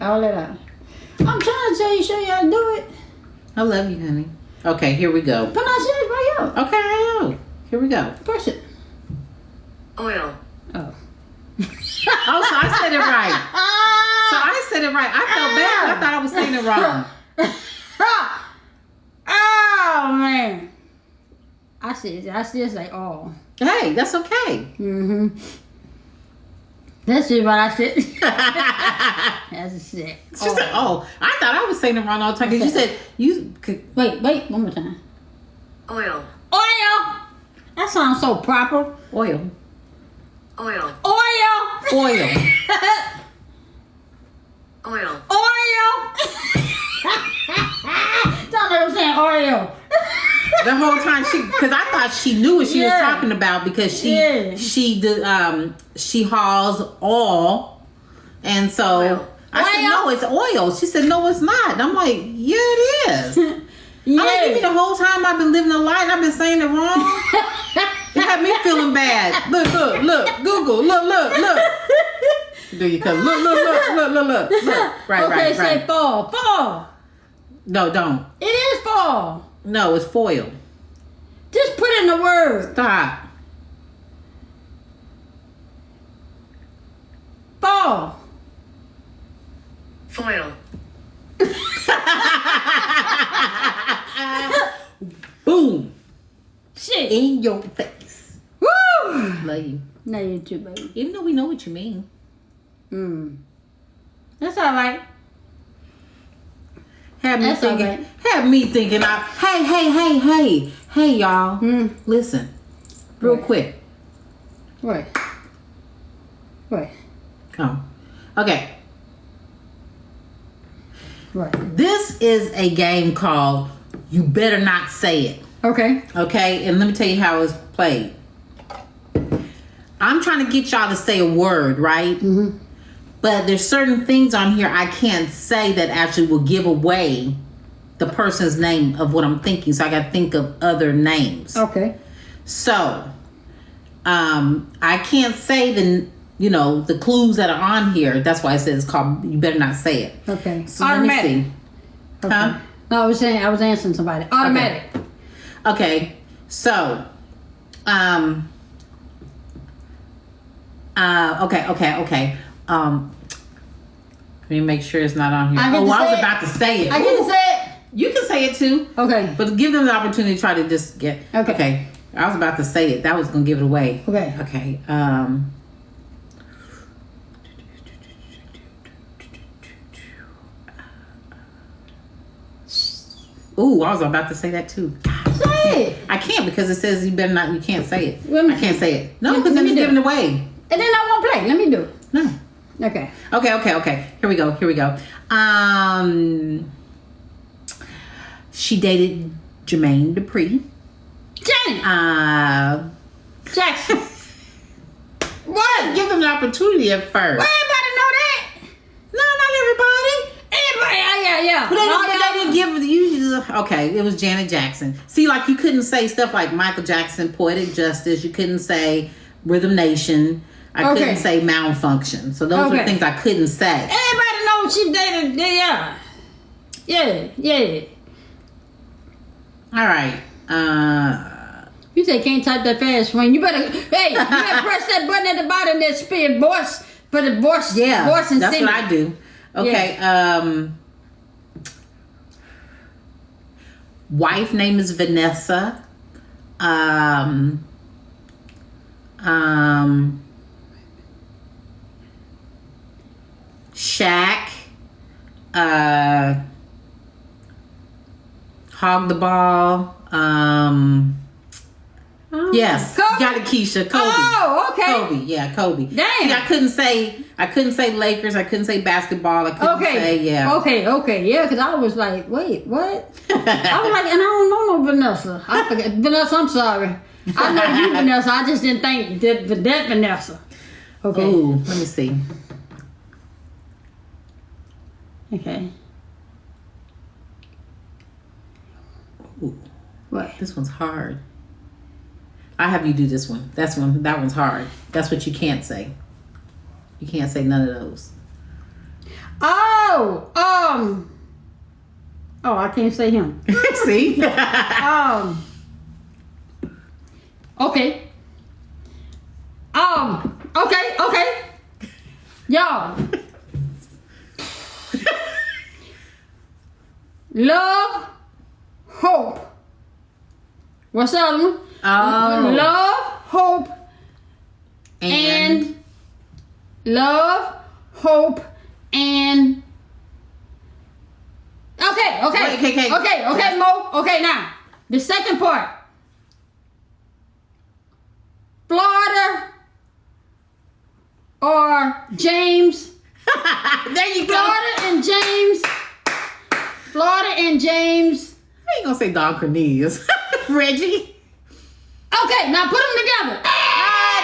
All that out. I'm trying to show you how to do it. I love you, honey. Okay, here we go. Pronunciation right here. Okay, I know. Here we go. Push it. Oil. Oh. So I said it right. I felt bad. I thought I was saying it wrong. Oh man. I still say all. Hey, that's okay. Mm-hmm. That's just what I said. That's a sick. She said, "Oh, I thought I was saying it wrong all the time." Because you said you could wait, one more time. Oil. That sounds so proper. Oil. Oil. Don't know what I'm saying. Oreo. The whole time because I thought she knew what she was talking about because she hauls all And so I said, no, it's oil. She said, no, it's not. And I'm like, yeah, it is. Yeah. I'm like, you mean the whole time I've been living a lie and I've been saying it wrong? It had me feeling bad. Look, Google, look. There you come. Look. Right. Say fall. No, don't. It is fall. No, it's foil. Just put in the word. Stop. Fall. Foil. Boom. Shit. In your face. Woo. Love you. No, you too, baby. Even though we know what you mean. That's all right. Had me That's all thinking. right. Hey, y'all. Listen, real quick. What? Oh, okay. What? This is a game called You Better Not Say It. Okay. Okay, and let me tell you how it's played. I'm trying to get y'all to say a word, right? Mm-hmm. But there's certain things on here I can't say that actually will give away the person's name of what I'm thinking. So I got to think of other names. Okay. So, I can't say the clues that are on here. That's why I said it's called You Better Not Say It. Okay. So let me see. Okay. Huh? No, I was answering somebody. Automatic. Okay. So, okay. Let me make sure it's not on here. I was about to say it. I get to say it? You can say it too. Okay. But give them the opportunity to try to just get. Okay. I was about to say it. That was going to give it away. Okay. Okay. Ooh, I was about to say that too. Say it. I can't because it says you can't say it. Well, I can't say it. No, because let then me it's do giving it. it away. And then I won't play. Let me do it. No. Okay. Okay. Here we go. She dated Jermaine Dupri. Janet. Jackson. What? Give them an opportunity at first. Well, everybody know that. No, not everybody. Everybody, yeah. But they didn't give you. Okay, it was Janet Jackson. See, like you couldn't say stuff like Michael Jackson, Poetic Justice. You couldn't say Rhythm Nation. I couldn't say Malfunction. So those were things I couldn't say. Everybody knows she dated. Yeah. All right. You say can't type that fast when you better. Hey, you better press that button at the bottom that spin voice for the voice. Yeah, voice and that's singing. what I do. Okay. Yeah. Wife name is Vanessa. Shaq. Hog the Ball. Yes, Kobe? got it, Keisha. Kobe. Oh, okay. Kobe, yeah, Kobe. Damn. See, I couldn't say Lakers. I couldn't say basketball. I couldn't say Okay, yeah, because I was like, wait, what? I was like, and I don't know no Vanessa. I forget Vanessa. I'm sorry. I know you, Vanessa. I just didn't think that Vanessa. Okay. Ooh, let me see. Okay. Ooh, What? this one's hard. I have you do this one. That one's hard. That's what you can't say. You can't say none of those. Oh, I can't say him. See? Okay. Okay. Y'all. Love, hope. What's the other one? Oh. Love, hope, and love, hope, and okay, Mo. Okay, now the second part. Florida or James. There you go. Florida and James. I ain't gonna say Don Cornelius. Reggie. Okay, now put them together.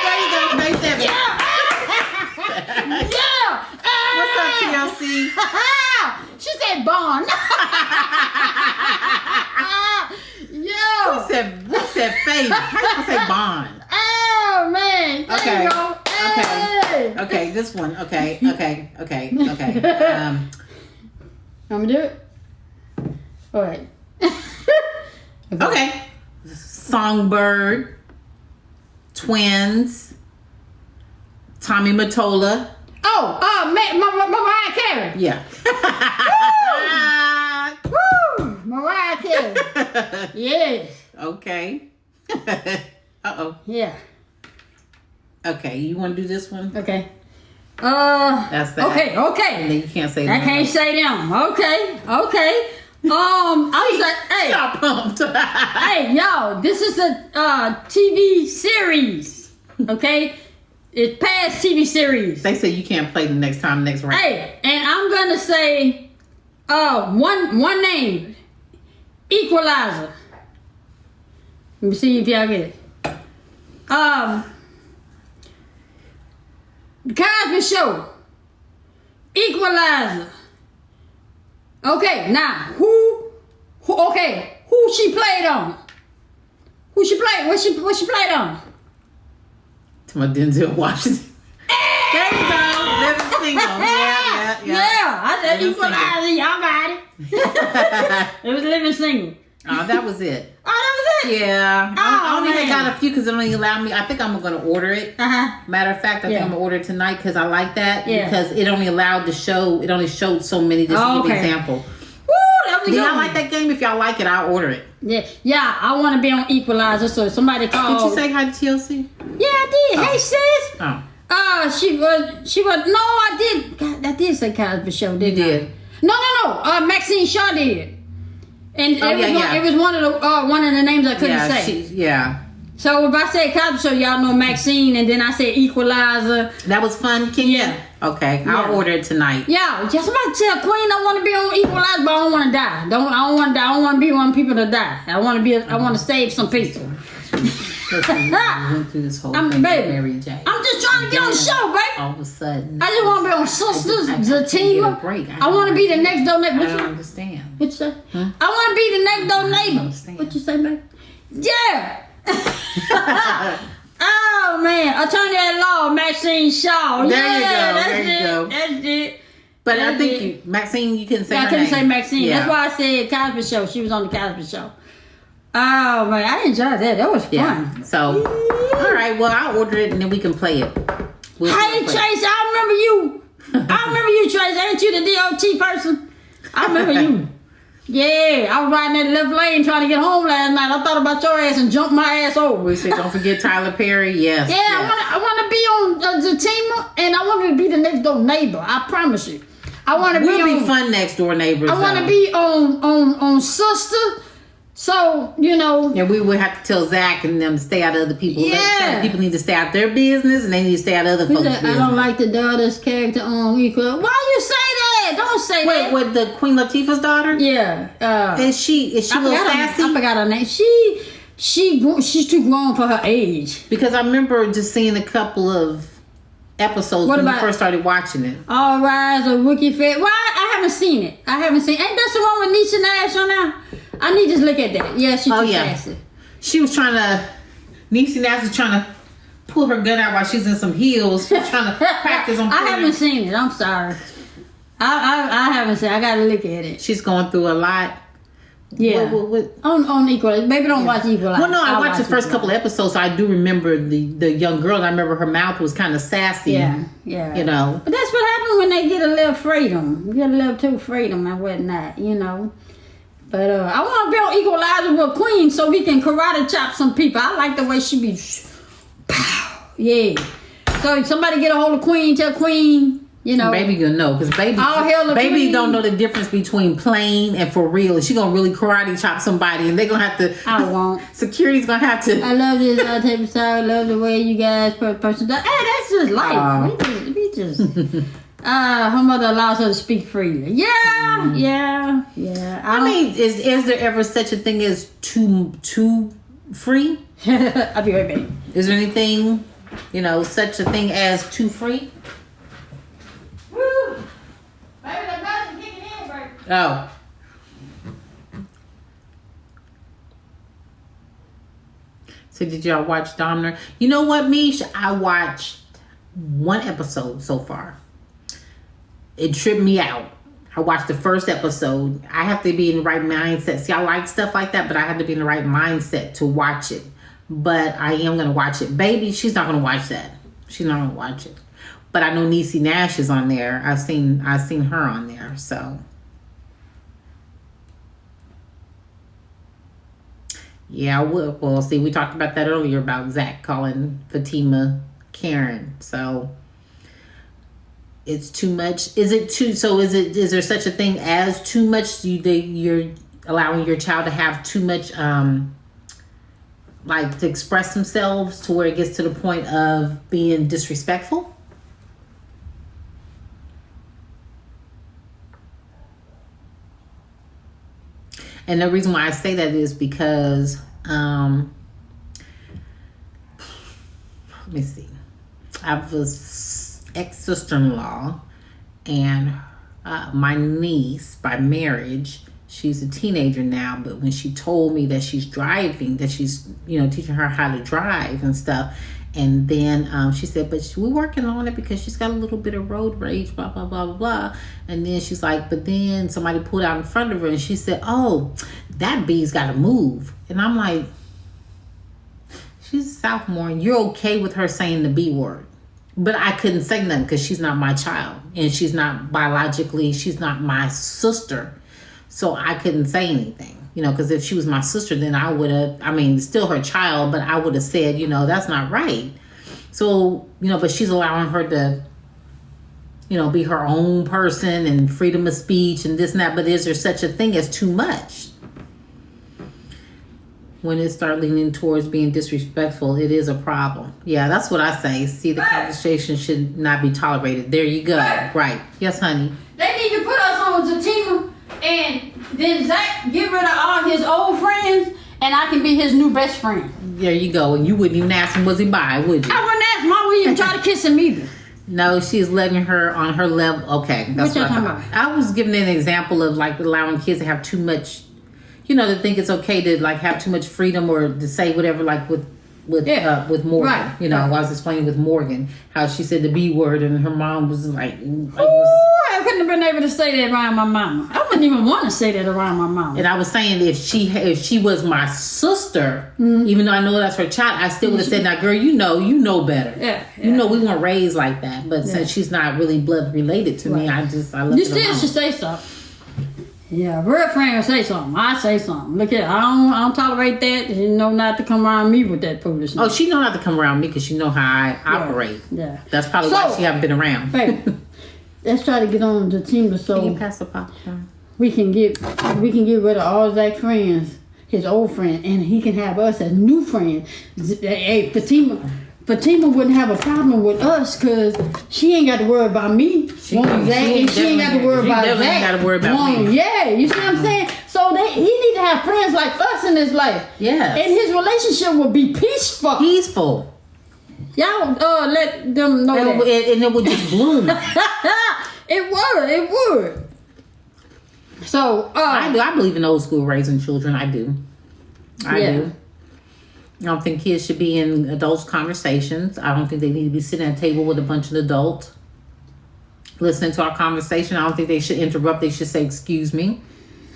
There you go. Nice. Yeah. What's up, TLC? She said Bond. Yo. Who said Faith? How you gonna say Bond? Oh man. There you go. Hey. Okay. This one. Okay. I'm gonna do it. All right. Okay. Songbird. Twins. Tommy Mottola. Mariah Carey. Yeah. Woo! Mariah Carey. Yes. Okay. Uh-oh. Yeah. Okay, you want to do this one? Okay. That's that. Okay. And then you can't say I can't say them. Okay. I was like, hey. Y'all pumped. Hey, y'all, this is a TV series. Okay? It's past TV series. They say you can't play the next round. Hey, and I'm gonna say one name. Equalizer. Let me see if y'all get it. The Cosby Show. Equalizer. Okay, now who she played on? What she played on? To my Denzel Washington. There you go. Living single. Yeah. I said Equalizer. Y'all got it. It was Living Single. Oh, that was it. Oh, that was it? Yeah. I only man. got a few because it only allowed me. I think I'm going to order it. Matter of fact, I think I'm going to order it tonight because I like that. Yeah. Because it only allowed to show, it only showed so many. Just to give an example. Woo, that was Do good. y'all like that game? If y'all like it, I'll order it. Yeah, I want to be on Equalizer, so somebody called. Did you say hi to TLC? Yeah, I did. Hey, sis. Oh. She was, no, I did. God, I did say Cosby Show, didn't You did. I? No. Maxine Shaw did. And it was one of the names I couldn't say. So if I say Cosby Show, y'all know Maxine, and then I say Equalizer. That was fun, Kenya? Yeah. Okay, I'll order it tonight. Yeah, just somebody tell Queen I want to be on Equalizer, but I don't want to die. I don't want to die. I don't want to be one of the people to die. I want to save some people. Went through this whole thing with Mary J. I'm just trying to get on the show, baby. All of a sudden. I just want to be on Sistas, Zatima. I want to be the next door neighbor. I don't understand. What you say? I want to be the next door neighbor. What you say, baby? Yeah. Oh man, attorney at law, Maxine Shaw. There you go. That's it. But I think Maxine, you couldn't say her name. I couldn't say Maxine. Yeah. That's why I said Cosby Show. She was on the Cosby Show. Oh man, I enjoyed that. That was fun. Yeah. So, all right. Well, I'll order it and then we can play it. Hey Tracy, I remember you. Tracy. Ain't you the DOT person? I remember you. Yeah, I was riding that left lane trying to get home last night. I thought about your ass and jumped my ass over. We said, don't forget Tyler Perry. Yes. Yeah, yes. I want to be on Zatima, and I want to be the next door neighbor. I promise you. I want to be on. We'll be fun next door neighbors. I want to be on Sister. So, Yeah, we would have to tell Zach and them to stay out of other people. Yeah. People need to stay out their business and they need to stay out of other folks' business. I don't like the daughter's character on Equal. Why you say that? Don't say that. Wait, with the Queen Latifah's daughter? Yeah. Is she a little sassy? I forgot her name. She's too grown for her age. Because I remember just seeing a couple of episodes when we first started watching it. All Rise or Rookie Fair. Why? I haven't seen it. Ain't that the one with Nisha Nash on there? I need to look at that. Yeah, she's too sassy. She was trying to. Niecy Nash was trying to pull her gun out while she's in some heels. She's trying to practice on. I haven't seen it. I'm sorry. I haven't seen it. I gotta look at it. She's going through a lot. Yeah. On Equalizer. Maybe don't watch Equalizer. Well, no, I watched the first couple of episodes, so I do remember the young girl. And I remember her mouth was kind of sassy. Yeah. But that's what happens when they get a little freedom. Get a little too freedom and whatnot, But I want to be on Equalizer with Queen so we can karate chop some people. I like the way she be. Pow. Yeah. So if somebody get a hold of Queen, tell Queen, Baby gonna know, because baby don't know the difference between playing and for real. She gonna really karate chop somebody, and they gonna have to. I won't. Security's gonna have to. I love this type of style. I love the way you guys person. Hey, that's just life. We just. Her mother allows her to speak freely. Yeah. I mean, is there ever such a thing as too free? I'll be right back. Is there anything, such a thing as too free? Oh. So did y'all watch Dominer? You know what, Mish? I watched one episode so far. It tripped me out. I watched the first episode. I have to be in the right mindset. See, I like stuff like that, but I have to be in the right mindset to watch it. But I am going to watch it. Baby, she's not going to watch that. She's not going to watch it. But I know Niecy Nash is on there. I've seen her on there, so. Yeah, I would. Well, see, we talked about that earlier about Zach calling Fatima Karen. So it's too much. Is it too? So is there such a thing as too much? You're allowing your child to have too much, like to express themselves to where it gets to the point of being disrespectful? And the reason why I say that is because, let me see. I have this ex-sister-in-law and my niece by marriage. She's a teenager now, but when she told me that she's driving, that she's, teaching her how to drive and stuff. And then she said, but we're working on it because she's got a little bit of road rage, blah, blah, blah, blah, blah. And then she's like, but then somebody pulled out in front of her and she said, oh, that bee's got to move. And I'm like, she's a sophomore and you're okay with her saying the B word. But I couldn't say nothing because she's not my child. And she's not biologically, she's not my sister. So I couldn't say anything. Because if she was my sister, then I would have, still her child, but I would have said, that's not right. So, but she's allowing her to, be her own person and freedom of speech and this and that. But is there such a thing as too much? When it starts leaning towards being disrespectful, it is a problem. Yeah, that's what I say. See, the conversation should not be tolerated. There you go. Right. Yes, honey. They need to put us on Zatima and then Zach get rid of all his old friends and I can be his new best friend. There you go. And you wouldn't even ask him was he bi, would you? I wouldn't ask Mom, would even try to kiss him either. No, she's letting her on her level. Okay. That's what I'm talking about. I was giving an example of like allowing kids to have too much, to think it's okay to like have too much freedom or to say whatever, like with Morgan. Right. I was explaining with Morgan how she said the B word and her mom was like, I couldn't have been able to say that around my mama. I wouldn't even want to say that around my mama. And I was saying if she was my sister, even though I know that's her child, I still would have said, now girl, you know better. Yeah. We weren't raised like that. But since she's not really blood related to me, I love her. You still should say something. Yeah, real friend will say something. I say something. Look here, I don't tolerate that. You know not to come around me with that foolishness. Oh, she know not to come around me because she know how I operate. Yeah. That's probably why she haven't been around. Hey, let's try to get on the team so can you pass the popcorn? we can get rid of all Zach's friends, his old friend, and he can have us as new friends. Hey, Fatima wouldn't have a problem with us because she ain't got to worry about me. She ain't got to worry about Zach. Got to worry about me. Yeah, you see what I'm saying? So he need to have friends like us in his life. Yeah. And his relationship will be peaceful. Peaceful. Y'all let them know that. And it would just bloom. It would. So I believe in old school raising children. I do. I do. I don't think kids should be in adults' conversations. I don't think they need to be sitting at a table with a bunch of adults listening to our conversation. I don't think they should interrupt. They should say, excuse me.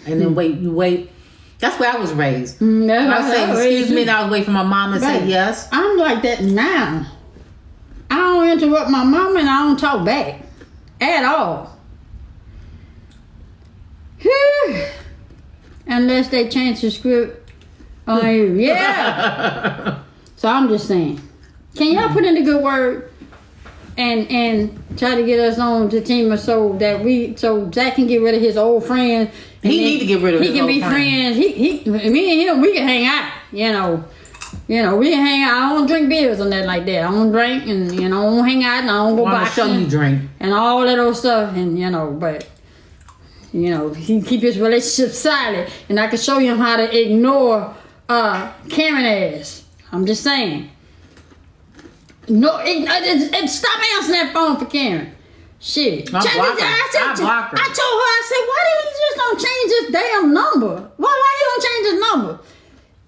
And then wait. That's where I was raised. I was saying, excuse me, and I was waiting for my mom to say yes. I'm like that now. I don't interrupt my mom and I don't talk back. At all. Unless they change the script. Oh, yeah. So I'm just saying. Can y'all put in the good word and try to get us on the team so Zach can get rid of his old friends. He need to get rid of his old friends. He can be friends. Me and him, we can hang out. We can hang out. I don't drink beers or nothing like that. I don't drink and I don't hang out and I don't go boxing. Show you drink and all that old stuff but. He keep his relationship silent, and I can show him how to ignore Karen ass. I'm just saying. No, stop answering that phone for Karen. Shit. I block her. I block her. I told her, I said, why didn't you just don't change this damn number? Why you don't change this number?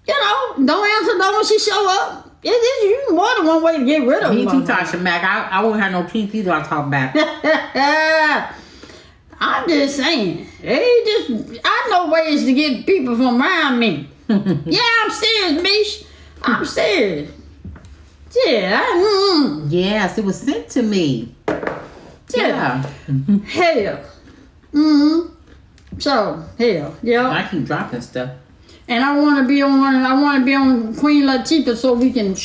You know, don't answer no when she show up. You more than one way to get rid of Me them. too, Tasha Mac. I won't have no teeth either. I talk back. I'm just saying. I know ways to get people from around me. Yeah, I'm serious, Mish. I'm serious. Yeah. Yes, it was sent to me. Yeah. Hell. So, hell. Yeah. I keep dropping stuff. And I want to be on Queen Latifah so we can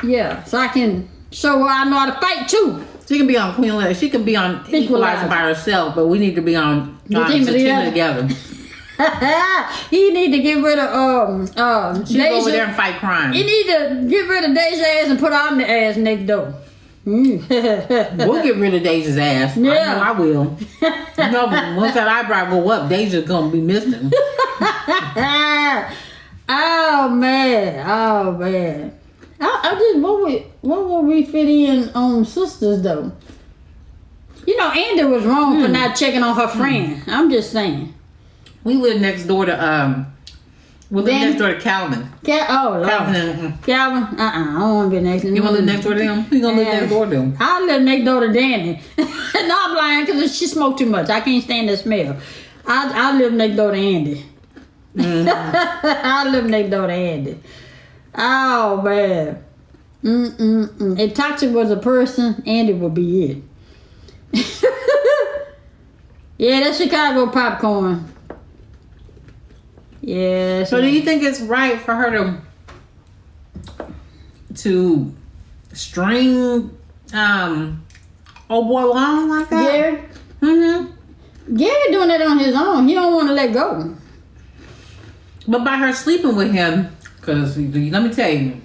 yeah, so I can show her I know how to fight too. She can be on Queen Latifah. She can be on Equalizer by herself, but we need to be on Zatima together. He need to get rid of she go over there and fight crime. He need to get rid of Deja's ass and put on the ass next door. We'll get rid of Deja's ass. Yeah. I know I will. You know, once that eyebrow go up, Deja's gonna be missing. Oh man. I just what would we fit in on Sistas though? You know, Andy was wrong for not checking on her friend. I'm just saying. We live next door to next door to Calvin. Calvin. Calvin. I don't want to be next to him. You want to live next door to them? You gonna live next door to them? I live next door to Danny. No, I'm lying because she smoked too much. I can't stand the smell. I live next door to Andy. I live next door to Andy. Oh man. If Toxic was a person, Andy would be it. Yeah, that's Chicago popcorn. Yeah. So do you think it's right for her to string old boy along like that? Gary? Gary doing it on his own. He don't want to let go. But by her sleeping with him, because let me tell you.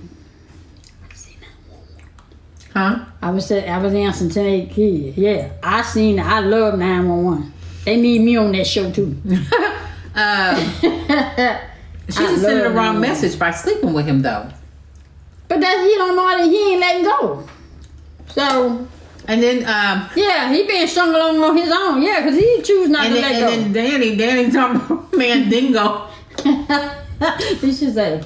Huh? I was answering 10 kids. Yeah, I love 911. They need me on that show too. She just sent the wrong message by sleeping with him though. But that he don't know that he ain't letting go. So. And then yeah, he being strung along on his own. Yeah, because he choose not to let go. And then Danny talking about Mandingo. This is a.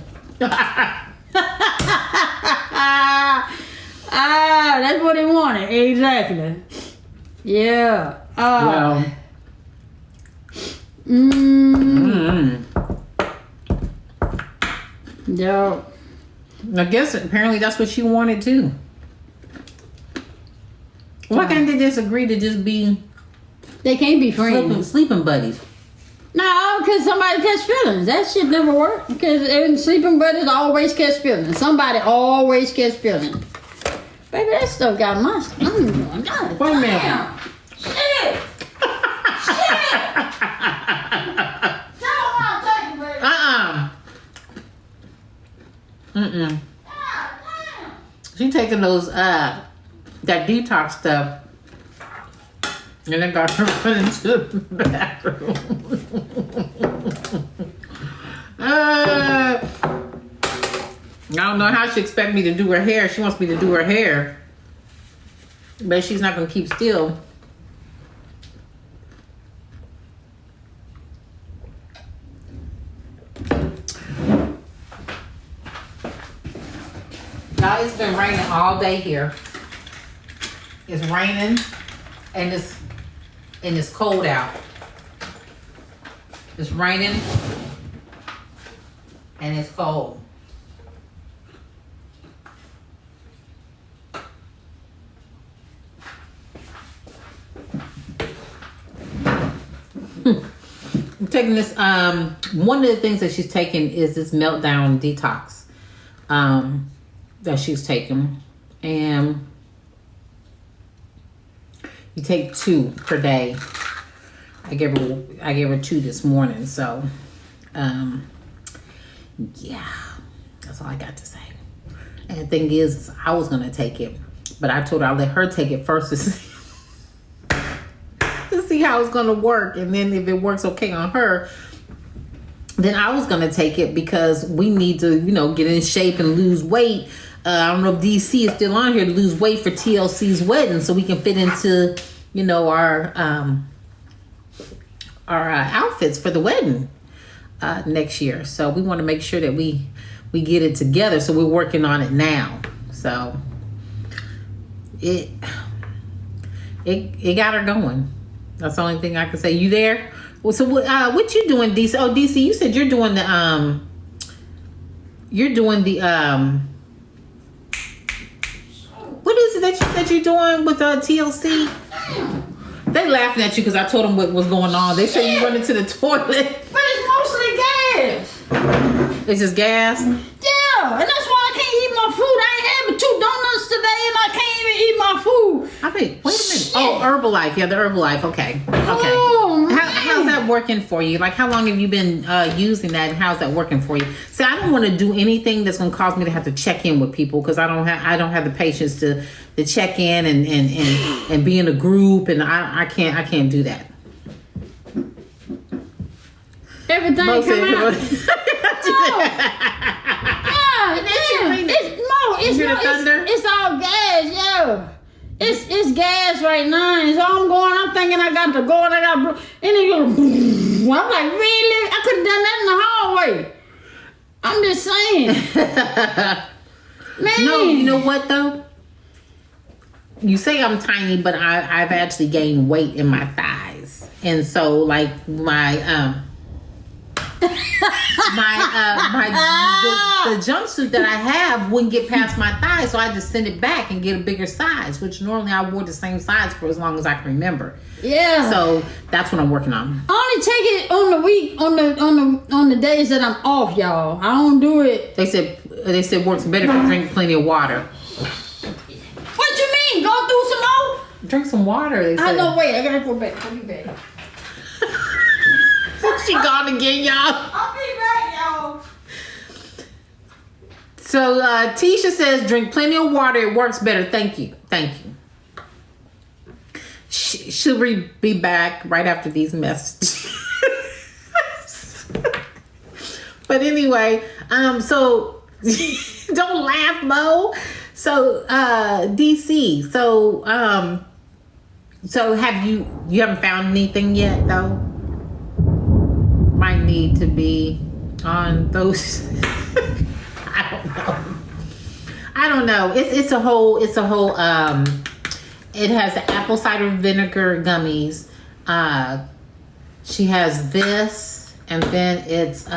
That's what he wanted. Exactly. Yeah. Well. Yo. I guess apparently that's what she wanted too. Why can't they just agree to just be? They can't be friends. Sleeping buddies. No, because somebody catch feelings. That shit never worked. Because sleeping buddies always catch feelings. Somebody always catch feelings. Baby, that stuff got my... God, wait a minute. Shit! She taking those that detox stuff, and then got her put into the bathroom. I don't know how she expect me to do her hair. She wants me to do her hair, but she's not gonna keep still. Now it's been raining all day here. It's raining and it's cold out. It's raining and it's cold. I'm taking this one of the things that she's taking is this meltdown detox. That she's taking, and you take 2 per day. I gave her 2 this morning, so yeah, that's all I got to say. And the thing is I was gonna take it, but I told her I'll let her take it first to see how it's gonna work, and then if it works okay on her, then I was gonna take it because we need to, get in shape and lose weight. I don't know if DC is still on here to lose weight for TLC's wedding, so we can fit into, our outfits for the wedding next year. So we want to make sure that we get it together. So we're working on it now. So it got her going. That's the only thing I can say. You there? Well, so what you doing, DC? Oh, DC, you said you're doing the what is it that you said you're doing with TLC? They laughing at you because I told them what was going on. They said you went into the toilet. But it's mostly gas. It's just gas? Yeah, and that's why I can't eat my food. I ain't having 2 donuts today and I can't even eat my food. I mean, wait a minute. Oh, Herbalife. Yeah, the Herbalife. Okay. Oh, How's that working for you? Like, how long have you been using that, and how's that working for you? See, I don't want to do anything that's going to cause me to have to check in with people because I don't have the patience to check in and be in a group, and I can't do that. Everything Most come of out. It's all gas, yeah. It's gas right now, and so I'm thinking I got to go, and and then you go, I'm like, really? I could have done that in the hallway. I'm just saying. Man. No, you know what though? You say I'm tiny, but I've actually gained weight in my thighs, and so like the jumpsuit that I have wouldn't get past my thighs, so I just send it back and get a bigger size, which normally I wore the same size for as long as I can remember. Yeah. So that's what I'm working on. I only take it on the week on the days that I'm off, y'all. I don't do it. They said works better if you drink plenty of water. What you mean? Go through some more? Drink some water. They said. I know. Wait, I gotta go back. I'll be back. She gone again, y'all. I'll be back, y'all. So Tisha says, drink plenty of water. It works better. Thank you. She'll be back right after these messages. But anyway, so don't laugh, Mo. So DC. So have you haven't found anything yet though? Might need to be on those. I don't know. It's a whole it has the apple cider vinegar gummies. She has this, and then it's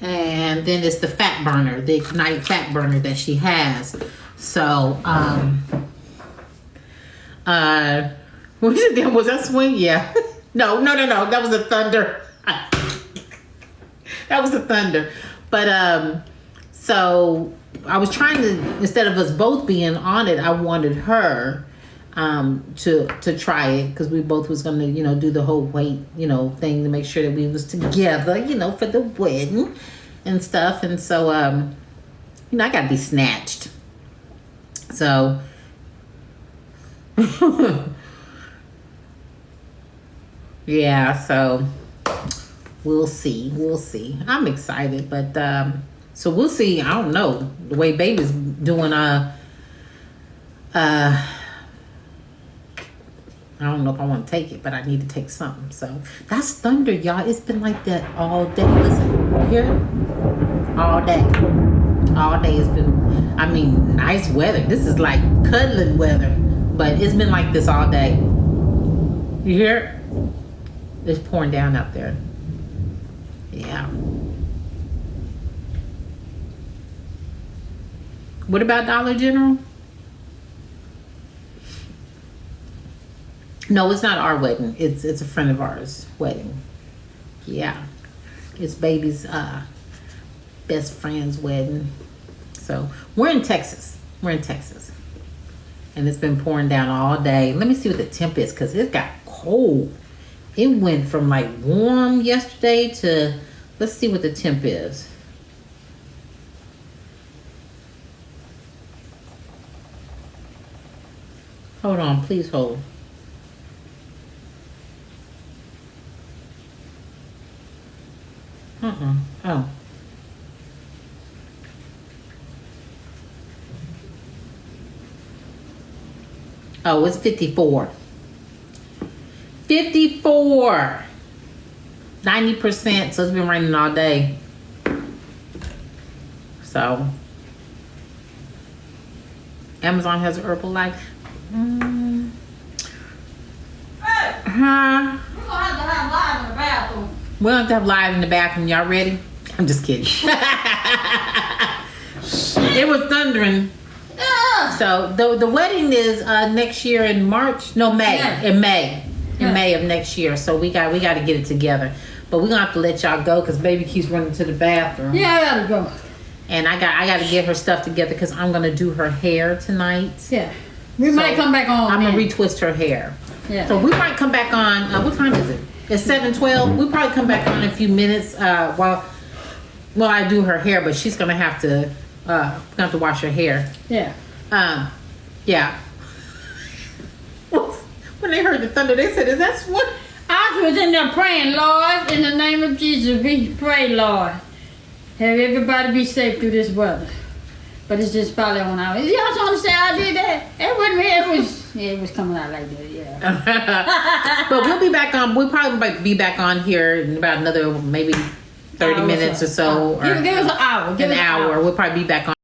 and then it's the fat burner, the Ignite fat burner that she has. So what is it? Was that swing? Yeah. No. That was a thunder. That was a thunder. But so I was trying to, instead of us both being on it, I wanted her to try it because we both was gonna, do the whole weight, thing to make sure that we was together, for the wedding and stuff. And so I gotta be snatched. So yeah, so we'll see. I'm excited, but so we'll see. I don't know the way baby's doing. I don't know if I want to take it, but I need to take something. So that's thunder, y'all. It's been like that all day. Listen, here, all day. All day it's been. I mean, nice weather. This is like cuddling weather, but it's been like this all day. You hear it? It's pouring down out there. Yeah. What about Dollar General? No, it's not our wedding. It's a friend of ours' wedding. Yeah. It's baby's best friend's wedding. So we're in Texas. And it's been pouring down all day. Let me see what the temp is because it got cold. It went from like warm yesterday to, let's see what the temp is. Hold on, please hold. Oh. Oh, it's 54. 54. 90%. So it's been raining all day. So Amazon has a Herbalife. Hey, we're gonna have to have live in the bathroom. We don't have to have live in the bathroom. Y'all ready? I'm just kidding. It was thundering. Yeah. So the wedding is next year in March. No, May. Yeah. In May. In Yeah. May of next year. So we got to get it together. But we're gonna have to let y'all go because baby keeps running to the bathroom. Yeah, I gotta go. And I got to get her stuff together because I'm gonna do her hair tonight. Yeah. We might come back on. I'm gonna then. retwist her hair. Yeah. So we might come back on. What time is it? It's 7:12. We'll probably come back on in a few minutes while I do her hair. But she's gonna have to wash her hair. Yeah. Yeah. When they heard the thunder, they said, "Is that what?" I was in there praying, Lord, in the name of Jesus, we pray, Lord. Have everybody be safe through this weather. But it's just probably on our. Y'all just want to say I did that? It wasn't me. It was coming out like that, yeah. But we'll be back on. We'll probably might be back on here in about another maybe 30 minutes or so. Or Give us an hour. Give an us hour. We'll probably be back on.